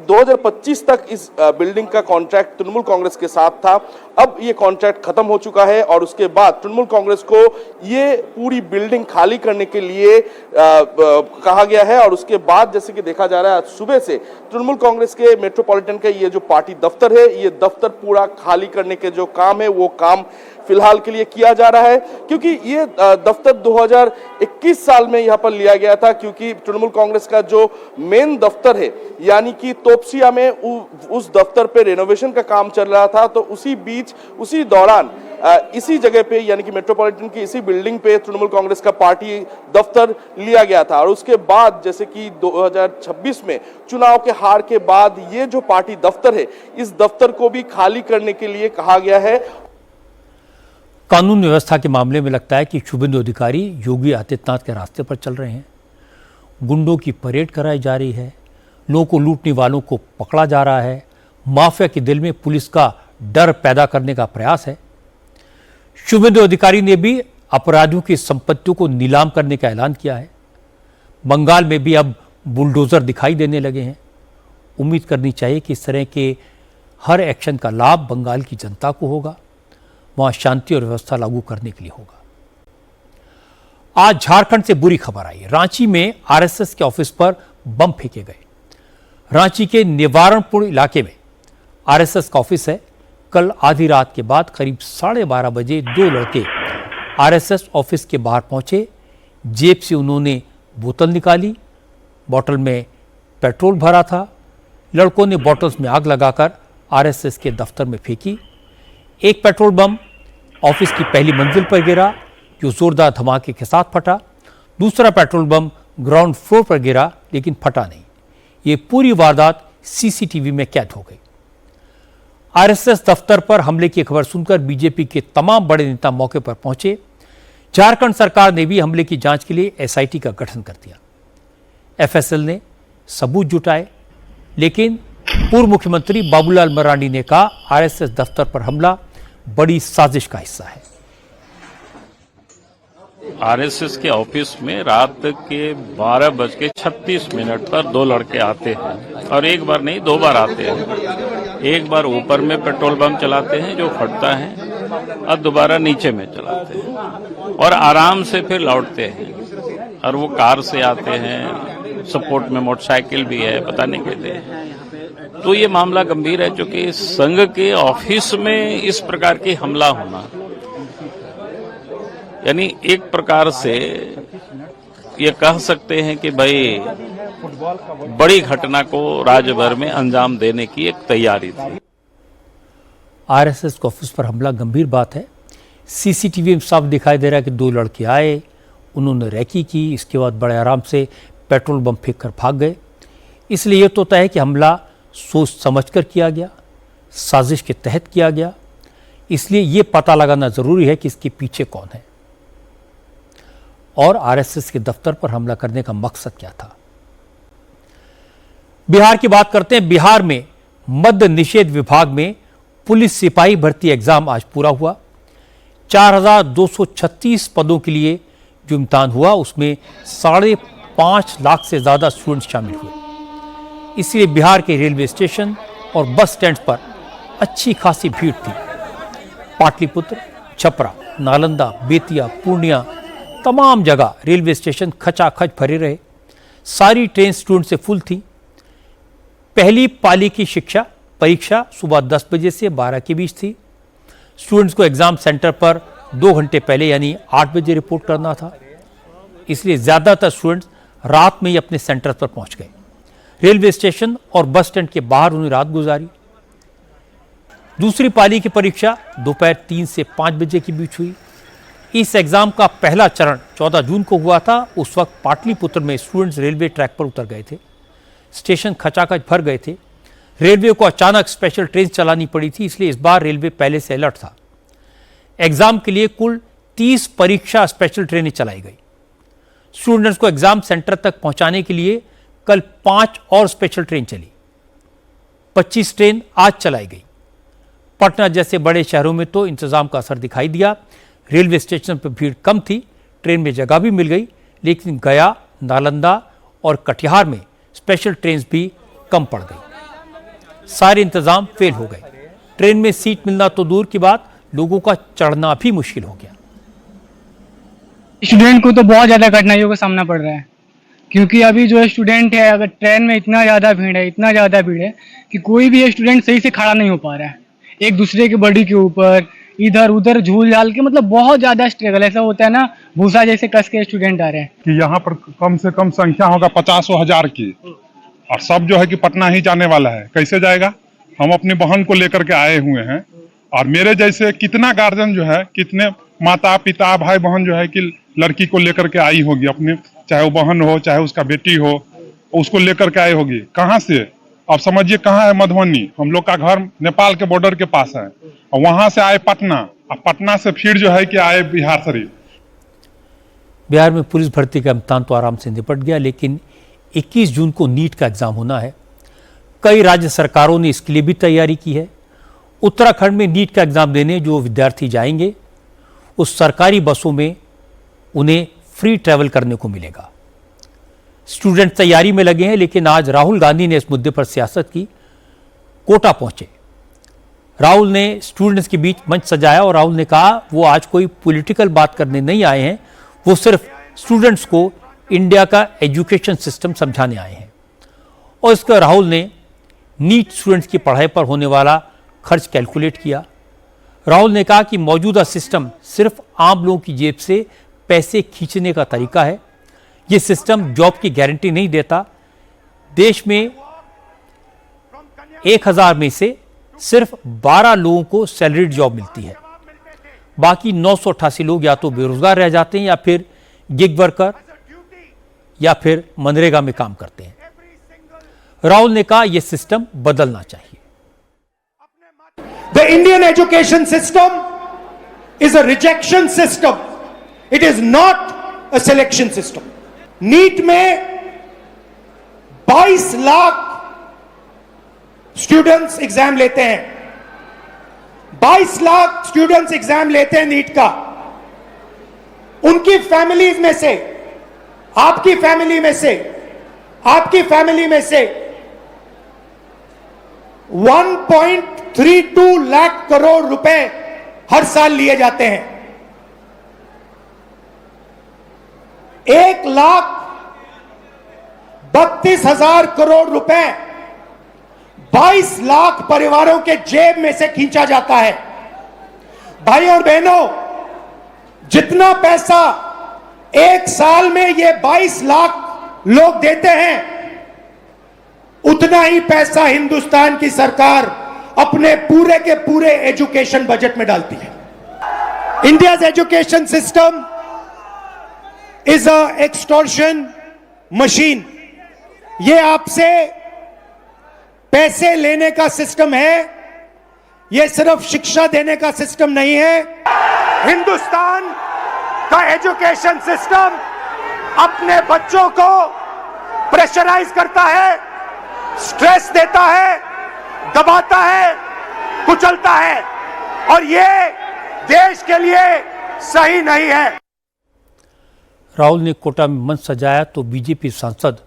2025 तक इस बिल्डिंग का कॉन्ट्रैक्ट तृणमूल कांग्रेस के साथ था। अब ये कॉन्ट्रैक्ट खत्म हो चुका है और उसके बाद तृणमूल कांग्रेस को ये पूरी बिल्डिंग खाली करने के लिए कहा गया है और उसके बाद जैसे कि देखा जा रहा है, सुबह से तृणमूल कांग्रेस के मेट्रोपॉलिटन का ये जो पार्टी दफ्तर है, ये दफ्तर पूरा खाली करने के जो काम है वो काम फिलहाल के लिए किया जा रहा है, क्योंकि ये दफ्तर 2021 साल में यहाँ पर लिया गया था, क्योंकि तृणमूल कांग्रेस का जो मेन दफ्तर है यानी कि तोपसिया में उस दफ्तर पे रेनोवेशन का काम चल रहा था। तो उसी दौरान इसी जगह पे यानी कि मेट्रोपॉलिटन की इसी बिल्डिंग पे तृणमूल कांग्रेस का पार्टी दफ्तर लिया गया था और उसके बाद जैसे कि 2026 में चुनाव के हार के बाद ये जो पार्टी दफ्तर है, इस दफ्तर को भी खाली करने के लिए कहा गया है। कानून व्यवस्था के मामले में लगता है कि शुभेंदु अधिकारी योगी आदित्यनाथ के रास्ते पर चल रहे हैं। गुंडों की परेड कराई जा रही है, लोगों को लूटने वालों को पकड़ा जा रहा है, माफिया के दिल में पुलिस का डर पैदा करने का प्रयास है। शुभेंदु अधिकारी ने भी अपराधियों की संपत्तियों को नीलाम करने का ऐलान किया है। बंगाल में भी अब बुलडोजर दिखाई देने लगे हैं। उम्मीद करनी चाहिए कि इस तरह के हर एक्शन का लाभ बंगाल की जनता को होगा, वहां शांति और व्यवस्था लागू करने के लिए होगा। आज झारखंड से बुरी खबर आई। रांची में आरएसएस के ऑफिस पर बम फेंके गए। रांची के निवारणपुर इलाके में आरएसएस का ऑफिस है। कल आधी रात के बाद करीब 12:30 बजे 2 लड़के आरएसएस ऑफिस के बाहर पहुंचे। जेब से उन्होंने बोतल निकाली, बोतल में पेट्रोल भरा था। लड़कों ने बोतल्स में आग लगाकर आरएसएस के दफ्तर में फेंकी। एक पेट्रोल बम ऑफिस की पहली मंजिल पर गिरा, जो जोरदार धमाके के साथ फटा। दूसरा पेट्रोल बम ग्राउंड फ्लोर पर गिरा, लेकिन फटा नहीं। ये पूरी वारदात सीसीटीवी में कैद हो गई। आरएसएस दफ्तर पर हमले की खबर सुनकर बीजेपी के तमाम बड़े नेता मौके पर पहुंचे। झारखंड सरकार ने भी हमले की जांच के लिए एसआईटी का गठन कर दिया। एफएसएल ने सबूत जुटाए, लेकिन पूर्व मुख्यमंत्री बाबूलाल मरांडी ने कहा आरएसएस दफ्तर पर हमला बड़ी साजिश का हिस्सा है। आरएसएस के ऑफिस में रात के 12:36 पर 2 लड़के आते हैं और एक बार नहीं 2 बार आते हैं। एक बार ऊपर में पेट्रोल बम चलाते हैं जो फटता है और दोबारा नीचे में चलाते हैं और आराम से फिर लौटते हैं। और वो कार से आते हैं, सपोर्ट में मोटरसाइकिल भी है, बताने के लिए। तो ये मामला गंभीर है, क्योंकि संघ के ऑफिस में इस प्रकार की हमला होना यानी एक प्रकार से ये कह सकते हैं कि भाई बड़ी घटना को राज्य भर में अंजाम देने की एक तैयारी थी। आरएसएस के ऑफिस पर हमला गंभीर बात है। सीसीटीवी में साफ दिखाई दे रहा है कि 2 लड़के आए, उन्होंने रैकी की, इसके बाद बड़े आराम से पेट्रोल बम फेंक कर भाग गए। इसलिए यह तो तय है कि हमला सोच समझकर किया गया, साजिश के तहत किया गया। इसलिए यह पता लगाना जरूरी है कि इसके पीछे कौन है और आरएसएस के दफ्तर पर हमला करने का मकसद क्या था। बिहार की बात करते हैं। बिहार में मद्य निषेध विभाग में पुलिस सिपाही भर्ती एग्जाम आज पूरा हुआ। 4236 पदों के लिए जो इम्तिहान हुआ, उसमें 5.5 लाख से ज्यादा स्टूडेंट शामिल हुए। इसलिए बिहार के रेलवे स्टेशन और बस स्टैंड पर अच्छी खासी भीड़ थी। पाटलिपुत्र, छपरा, नालंदा, बेतिया, पूर्णिया, तमाम जगह रेलवे स्टेशन खचाखच भरे रहे। सारी ट्रेन स्टूडेंट से फुल थी। पहली पाली की परीक्षा सुबह 10 बजे से 12 के बीच थी। स्टूडेंट्स को एग्जाम सेंटर पर 2 घंटे पहले यानी 8 बजे रिपोर्ट करना था। इसलिए ज्यादातर स्टूडेंट्स रात में ही अपने सेंटर पर पहुंच गए। रेलवे स्टेशन और बस स्टैंड के बाहर उन्हें रात गुजारी। दूसरी पाली की परीक्षा दोपहर 3 से 5 बजे के बीच हुई। इस एग्जाम का पहला चरण 14 जून को हुआ था। उस वक्त पाटलिपुत्र में स्टूडेंट्स रेलवे ट्रैक पर उतर गए थे। स्टेशन खचाखच भर गए थे। रेलवे को अचानक स्पेशल ट्रेन चलानी पड़ी थी, इसलिए इस बार रेलवे पहले से अलर्ट था। एग्जाम के लिए कुल 30 परीक्षा स्पेशल ट्रेनें चलाई गई। स्टूडेंट्स को एग्जाम सेंटर तक पहुंचाने के लिए कल 5 और स्पेशल ट्रेन चली। 25 ट्रेन आज चलाई गई। पटना जैसे बड़े शहरों में तो इंतजाम का असर दिखाई दिया। रेलवे स्टेशन पर भीड़ कम थी, ट्रेन में जगह भी मिल गई, लेकिन गया, नालंदा और कटिहार में स्पेशल ट्रेन भी कम पड़ गई। सारे इंतजाम फेल हो गए। ट्रेन में सीट मिलना तो दूर की बात, लोगों का चढ़ना भी मुश्किल हो गया। स्टूडेंट को तो बहुत ज़्यादा कठिनाइयों का सामना पड़ रहा है, क्योंकि अभी जो स्टूडेंट है, अगर ट्रेन में इतना ज़्यादा भीड़ है कि कोई भी स्टूडेंट सही से खड़ा नहीं हो पा रहा है। एक दूसरे की बॉडी के ऊपर इधर उधर झूल झाल के, मतलब बहुत ज़्यादा स्ट्रगल। ऐसा होता है ना, भूसा जैसे कस के स्टूडेंट आ रहे हैं कि यहाँ पर कम से कम संख्या होगा 50,000 की, और सब जो है कि पटना ही जाने वाला है। कैसे जाएगा? हम अपनी बहन को लेकर के आए हुए हैं, और मेरे जैसे कितना गार्जियन जो है, कितने माता पिता भाई बहन जो है कि लड़की को लेकर के आई होगी अपने, चाहे वो बहन हो चाहे उसका बेटी हो, उसको लेकर के आई होगी। कहाँ से? अब समझिए कहाँ है मधुबनी। हम लोग का घर नेपाल के बॉर्डर के पास है, और वहां से आए पटना, और पटना से फिर जो है कि आए बिहार शरीफ। बिहार में पुलिस भर्ती का इम्तिहान तो आराम से निपट गया, लेकिन 21 जून को नीट का एग्जाम होना है। कई राज्य सरकारों ने इसके लिए भी तैयारी की है। उत्तराखंड में नीट का एग्जाम देने जो विद्यार्थी जाएंगे, उस सरकारी बसों में उन्हें फ्री ट्रैवल करने को मिलेगा। स्टूडेंट तैयारी में लगे हैं, लेकिन आज राहुल गांधी ने इस मुद्दे पर सियासत की। कोटा पहुंचे राहुल ने स्टूडेंट्स के बीच मंच सजाया, और राहुल ने कहा वो आज कोई पॉलिटिकल बात करने नहीं आए हैं, वो सिर्फ स्टूडेंट्स को इंडिया का एजुकेशन सिस्टम समझाने आए हैं। और इसका राहुल ने नीट स्टूडेंट्स की पढ़ाई पर होने वाला खर्च कैलकुलेट किया। राहुल ने कहा कि मौजूदा सिस्टम सिर्फ आम लोगों की जेब से पैसे खींचने का तरीका है। ये सिस्टम जॉब की गारंटी नहीं देता। देश में 1000 में से सिर्फ 12 लोगों को सैलरीड जॉब मिलती है। बाकी 988 लोग या तो बेरोजगार रह जाते हैं, या फिर गिग वर्कर, या फिर मनरेगा में काम करते हैं। राहुल ने कहा यह सिस्टम बदलना चाहिए। The Indian education system is a rejection system. It is not a selection system. NEET में 22 लाख स्टूडेंट्स एग्जाम लेते हैं। 22 लाख स्टूडेंट्स एग्जाम लेते हैं नीट का। उनकी फैमिलीज में से, आपकी फैमिली में से, आपकी फैमिली में से 1.32 लाख करोड़ रुपए हर साल लिए जाते हैं। 1,32,000 करोड़ रुपए 22 लाख परिवारों के जेब में से खींचा जाता है। भाई और बहनों, जितना पैसा एक साल में ये 22 लाख लोग देते हैं, उतना ही पैसा हिंदुस्तान की सरकार अपने पूरे के पूरे एजुकेशन बजट में डालती है। India's education system is a extortion machine. ये आपसे पैसे लेने का सिस्टम है, ये सिर्फ शिक्षा देने का सिस्टम नहीं है। हिंदुस्तान का एजुकेशन सिस्टम अपने बच्चों को प्रेशराइज करता है, स्ट्रेस देता है, दबाता है, कुचलता है, और ये देश के लिए सही नहीं है। राहुल ने कोटा में मंच सजाया तो बीजेपी सांसद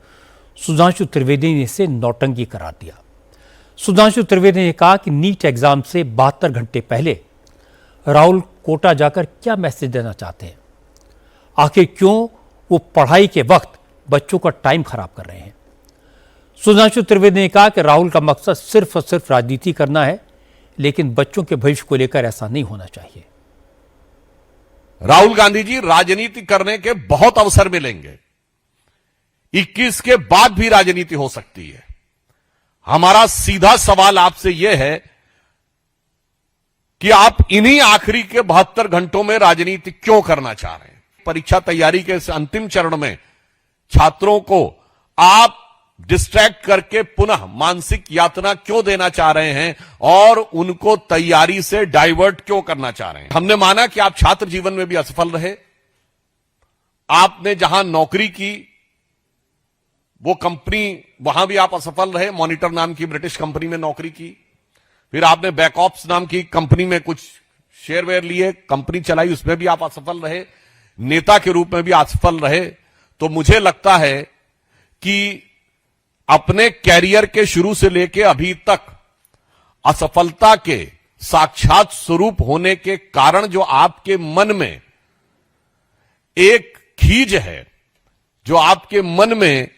सुधांशु त्रिवेदी ने इसे नौटंकी करार दिया। सुधांशु त्रिवेदी ने कहा कि नीट एग्जाम से 72 घंटे पहले राहुल कोटा जाकर क्या मैसेज देना चाहते हैं। आखिर क्यों वो पढ़ाई के वक्त बच्चों का टाइम खराब कर रहे हैं। सुधांशु त्रिवेदी ने कहा कि राहुल का मकसद सिर्फ और सिर्फ राजनीति करना है, लेकिन बच्चों के भविष्य को लेकर ऐसा नहीं होना चाहिए। राहुल गांधी जी, राजनीति करने के बहुत अवसर मिलेंगे। 21 के बाद भी राजनीति हो सकती है। हमारा सीधा सवाल आपसे यह है कि आप इन्हीं आखिरी के 72 घंटों में राजनीति क्यों करना चाह रहे हैं? परीक्षा तैयारी के इस अंतिम चरण में छात्रों को आप डिस्ट्रैक्ट करके पुनः मानसिक यातना क्यों देना चाह रहे हैं और उनको तैयारी से डाइवर्ट क्यों करना चाह रहे हैं? हमने माना कि आप छात्र जीवन में भी असफल रहे, आपने जहां नौकरी की वो कंपनी, वहां भी आप असफल रहे, मॉनिटर नाम की ब्रिटिश कंपनी में नौकरी की, फिर आपने बैकऑप्स नाम की कंपनी में कुछ शेयरवेयर लिए, कंपनी चलाई, उसमें भी आप असफल रहे, नेता के रूप में भी असफल रहे। तो मुझे लगता है कि अपने कैरियर के शुरू से लेकर अभी तक असफलता के साक्षात स्वरूप होने के कारण जो आपके मन में एक खीज है, जो आपके मन में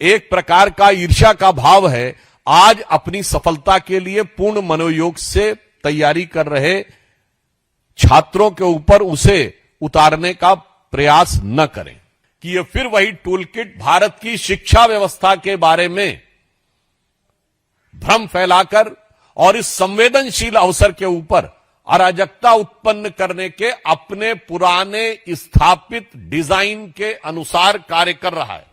एक प्रकार का ईर्ष्या का भाव है, आज अपनी सफलता के लिए पूर्ण मनोयोग से तैयारी कर रहे छात्रों के ऊपर उसे उतारने का प्रयास न करें कि ये फिर वही टूलकिट भारत की शिक्षा व्यवस्था के बारे में भ्रम फैलाकर और इस संवेदनशील अवसर के ऊपर अराजकता उत्पन्न करने के अपने पुराने स्थापित डिजाइन के अनुसार कार्य कर रहा है।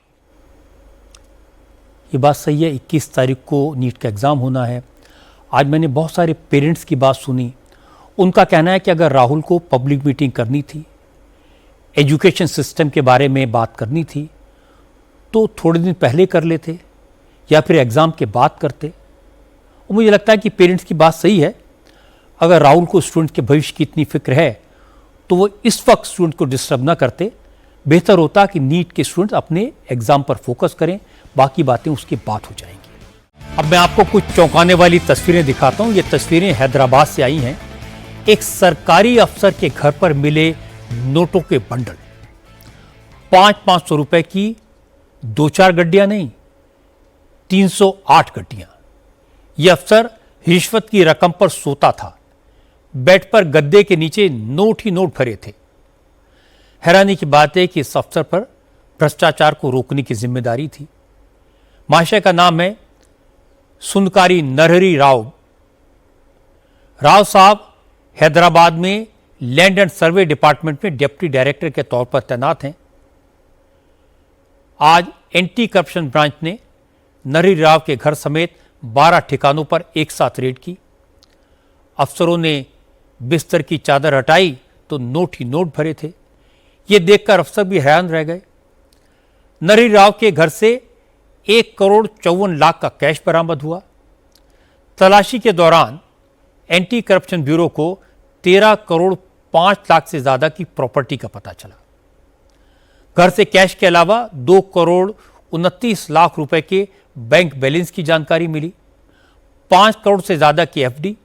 ये बात सही है। 21 तारीख को नीट का एग्ज़ाम होना है। आज मैंने बहुत सारे पेरेंट्स की बात सुनी। उनका कहना है कि अगर राहुल को पब्लिक मीटिंग करनी थी, एजुकेशन सिस्टम के बारे में बात करनी थी, तो थोड़े दिन पहले कर लेते या फिर एग्ज़ाम के बाद करते। और मुझे लगता है कि पेरेंट्स की बात सही है। अगर राहुल को स्टूडेंट के भविष्य की इतनी फिक्र है तो वो इस वक्त स्टूडेंट को डिस्टर्ब ना करते। बेहतर होता कि नीट के स्टूडेंट अपने एग्ज़ाम पर फोकस करें, बाकी बातें उसके बाद हो जाएंगी। अब मैं आपको कुछ चौंकाने वाली तस्वीरें दिखाता हूँ। ये तस्वीरें हैदराबाद से आई हैं। एक सरकारी अफसर के घर पर मिले नोटों के बंडल, 500 रुपए की 2-4 गड्डियां नहीं, 308 गड्डियां। यह अफसर रिश्वत की रकम पर सोता था। बेड पर गद्दे के नीचे नोट ही नोट भरे थे। हैरानी की बात है कि इस अफसर पर भ्रष्टाचार को रोकने की जिम्मेदारी थी। महाशय का नाम है सुनकारी नरहरी राव। राव साहब हैदराबाद में लैंड एंड सर्वे डिपार्टमेंट में डिप्टी डायरेक्टर के तौर पर तैनात हैं। आज एंटी करप्शन ब्रांच ने नरहरी राव के घर समेत 12 ठिकानों पर एक साथ रेड की। अफसरों ने बिस्तर की चादर हटाई तो नोट ही नोट भरे थे। ये देखकर अफसर भी हैरान रह गए। नरहरी राव के घर से 1,54,00,000 का कैश बरामद हुआ। तलाशी के दौरान एंटी करप्शन ब्यूरो को 13,05,00,000 से ज्यादा की प्रॉपर्टी का पता चला। घर से कैश के अलावा 2,29,00,000 रुपए के बैंक बैलेंस की जानकारी मिली। 5 करोड़ से ज्यादा की एफडी,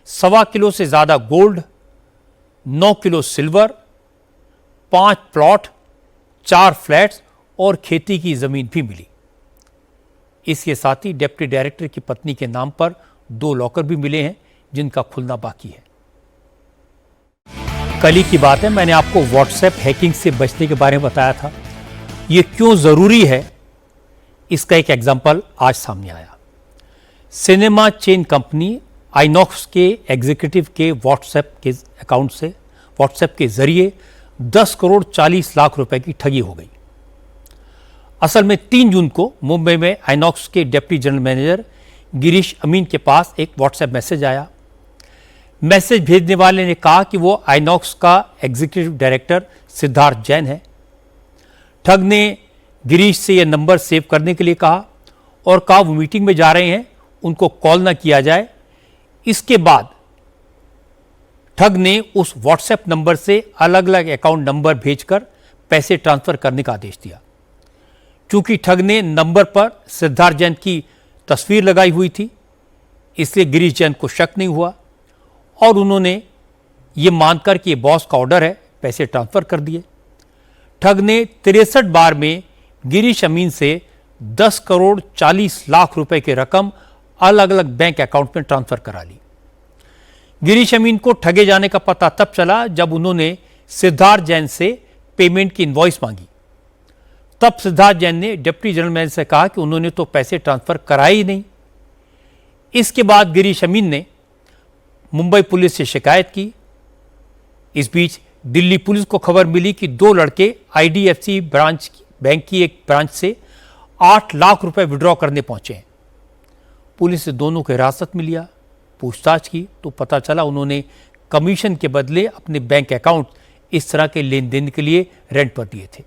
1.25 किलो से ज्यादा gold, 9 kilo silver, 5 plot, 4 flats और खेती की जमीन भी मिली। इसके साथ ही डिप्टी डायरेक्टर की पत्नी के नाम पर 2 लॉकर भी मिले हैं, जिनका खुलना बाकी है। कल ही की बात है, मैंने आपको व्हाट्सएप हैकिंग से बचने के बारे में बताया था। यह क्यों जरूरी है, इसका एक एग्जाम्पल आज सामने आया। सिनेमा चेन कंपनी आइनॉक्स के एग्जीक्यूटिव के व्हाट्सएप के अकाउंट से व्हाट्सएप के जरिए 10,40,00,000 रुपए की ठगी हो गई। असल में 3 जून को मुंबई में आइनॉक्स के डिप्टी जनरल मैनेजर गिरीश अमीन के पास एक व्हाट्सएप मैसेज आया। मैसेज भेजने वाले ने कहा कि वो आइनॉक्स का एग्जीक्यूटिव डायरेक्टर सिद्धार्थ जैन है। ठग ने गिरीश से यह नंबर सेव करने के लिए कहा और कहा वो मीटिंग में जा रहे हैं, उनको कॉल ना किया जाए। इसके बाद ठग ने उस व्हाट्सएप नंबर से अलग अलग अकाउंट नंबर भेजकर पैसे ट्रांसफर करने का आदेश दिया। चूंकि ठग ने नंबर पर सिद्धार्थ जैन की तस्वीर लगाई हुई थी, इसलिए गिरीश जैन को शक नहीं हुआ और उन्होंने ये मानकर कि ये बॉस का ऑर्डर है, पैसे ट्रांसफर कर दिए। ठग ने 63 बार में गिरीश अमीन से 10,40,00,000 रुपए की रकम अलग अलग बैंक अकाउंट में ट्रांसफर करा ली। गिरीश अमीन को ठगे जाने का पता तब चला जब उन्होंने सिद्धार्थ जैन से पेमेंट की इनवॉइस मांगी। तब सिद्धार्थ जैन ने डिप्टी जनरल मैनेजर से कहा कि उन्होंने तो पैसे ट्रांसफर कराए ही नहीं। इसके बाद गिरीश अमीन ने मुंबई पुलिस से शिकायत की। इस बीच दिल्ली पुलिस को खबर मिली कि 2 लड़के आईडीएफसी बैंक की एक ब्रांच से 8 लाख रुपए विड्रॉ करने पहुंचे हैं। पुलिस ने दोनों को हिरासत में लिया। पूछताछ की तो पता चला उन्होंने कमीशन के बदले अपने बैंक अकाउंट इस तरह के लेन देन के लिए रेंट पर दिए थे।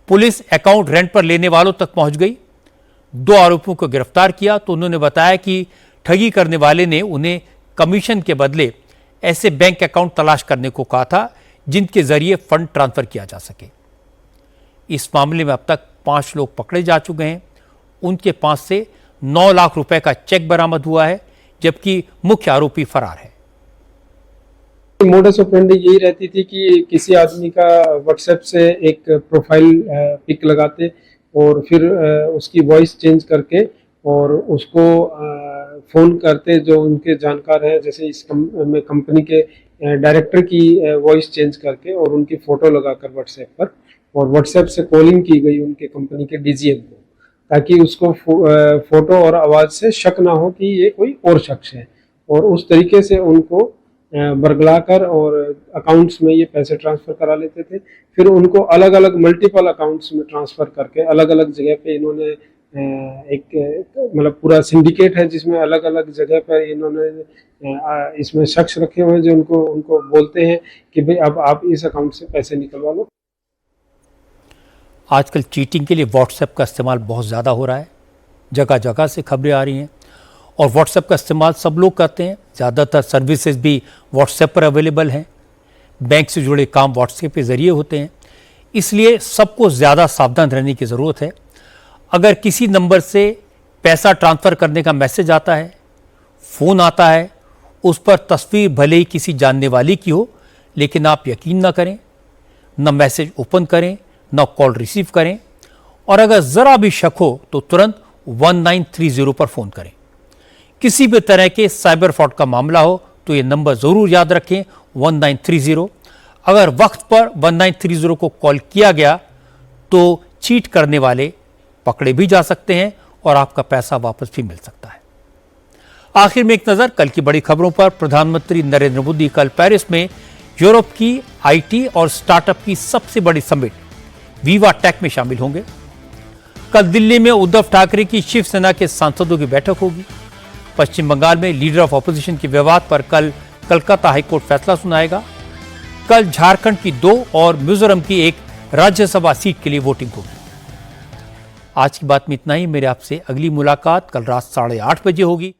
पुलिस अकाउंट रेंट पर लेने वालों तक पहुंच गई। 2 आरोपियों को गिरफ्तार किया तो उन्होंने बताया कि ठगी करने वाले ने उन्हें कमीशन के बदले ऐसे बैंक अकाउंट तलाश करने को कहा था जिनके जरिए फंड ट्रांसफर किया जा सके। इस मामले में अब तक 5 लोग पकड़े जा चुके हैं। उनके पास से 9 लाख रुपए का चेक बरामद हुआ है, जबकि मुख्य आरोपी फरार है। मोडस ऑपरेंडी यही रहती थी कि किसी आदमी का व्हाट्सएप से एक प्रोफाइल पिक लगाते और फिर उसकी वॉइस चेंज करके और उसको फ़ोन करते जो उनके जानकार हैं, जैसे इस में कंपनी के डायरेक्टर की वॉइस चेंज करके और उनकी फ़ोटो लगाकर व्हाट्सएप पर, और व्हाट्सएप से कॉलिंग की गई उनके कंपनी के डीजीएम को, ताकि उसको फ़ोटो और आवाज़ से शक ना हो कि ये कोई और शख्स है, और उस तरीके से उनको बरगलाकर और अकाउंट्स में ये पैसे ट्रांसफ़र करा लेते थे। फिर उनको अलग अलग मल्टीपल अकाउंट्स में ट्रांसफ़र करके अलग अलग जगह पे इन्होंने एक मतलब पूरा सिंडिकेट है जिसमें अलग अलग जगह पर इन्होंने इसमें शख्स रखे हुए हैं जो उनको बोलते हैं कि भाई अब आप इस अकाउंट से पैसे निकलवा लो। आजकल चीटिंग के लिए व्हाट्सएप का इस्तेमाल बहुत ज़्यादा हो रहा है। जगह जगह से खबरें आ रही हैं और व्हाट्सएप का इस्तेमाल सब लोग करते हैं। ज़्यादातर सर्विसेज भी व्हाट्सएप पर अवेलेबल हैं। बैंक से जुड़े काम व्हाट्सएप के ज़रिए होते हैं, इसलिए सबको ज़्यादा सावधान रहने की ज़रूरत है। अगर किसी नंबर से पैसा ट्रांसफ़र करने का मैसेज आता है, फ़ोन आता है, उस पर तस्वीर भले ही किसी जानने वाले की हो, लेकिन आप यकीन ना करें, न मैसेज ओपन करें, न कॉल रिसीव करें, और अगर ज़रा भी शक हो तो तुरंत 1930 पर फ़ोन करें। किसी भी तरह के साइबर फ्रॉड का मामला हो तो ये नंबर ज़रूर याद रखें, 1930। अगर वक्त पर 1930 को कॉल किया गया तो चीट करने वाले पकड़े भी जा सकते हैं और आपका पैसा वापस भी मिल सकता है। आखिर में एक नज़र कल की बड़ी खबरों पर। प्रधानमंत्री नरेंद्र मोदी कल पेरिस में यूरोप की आईटी और स्टार्टअप की सबसे बड़ी समिट वीवा टेक में शामिल होंगे। कल दिल्ली में उद्धव ठाकरे की शिवसेना के सांसदों की बैठक होगी। पश्चिम बंगाल में लीडर ऑफ ऑपोजिशन के विवाद पर कल कलकत्ता हाईकोर्ट फैसला सुनाएगा। कल झारखंड की 2 और मिजोरम की 1 राज्यसभा सीट के लिए वोटिंग होगी। आज की बात में इतना ही। मेरे आपसे अगली मुलाकात कल रात 8:30 बजे होगी।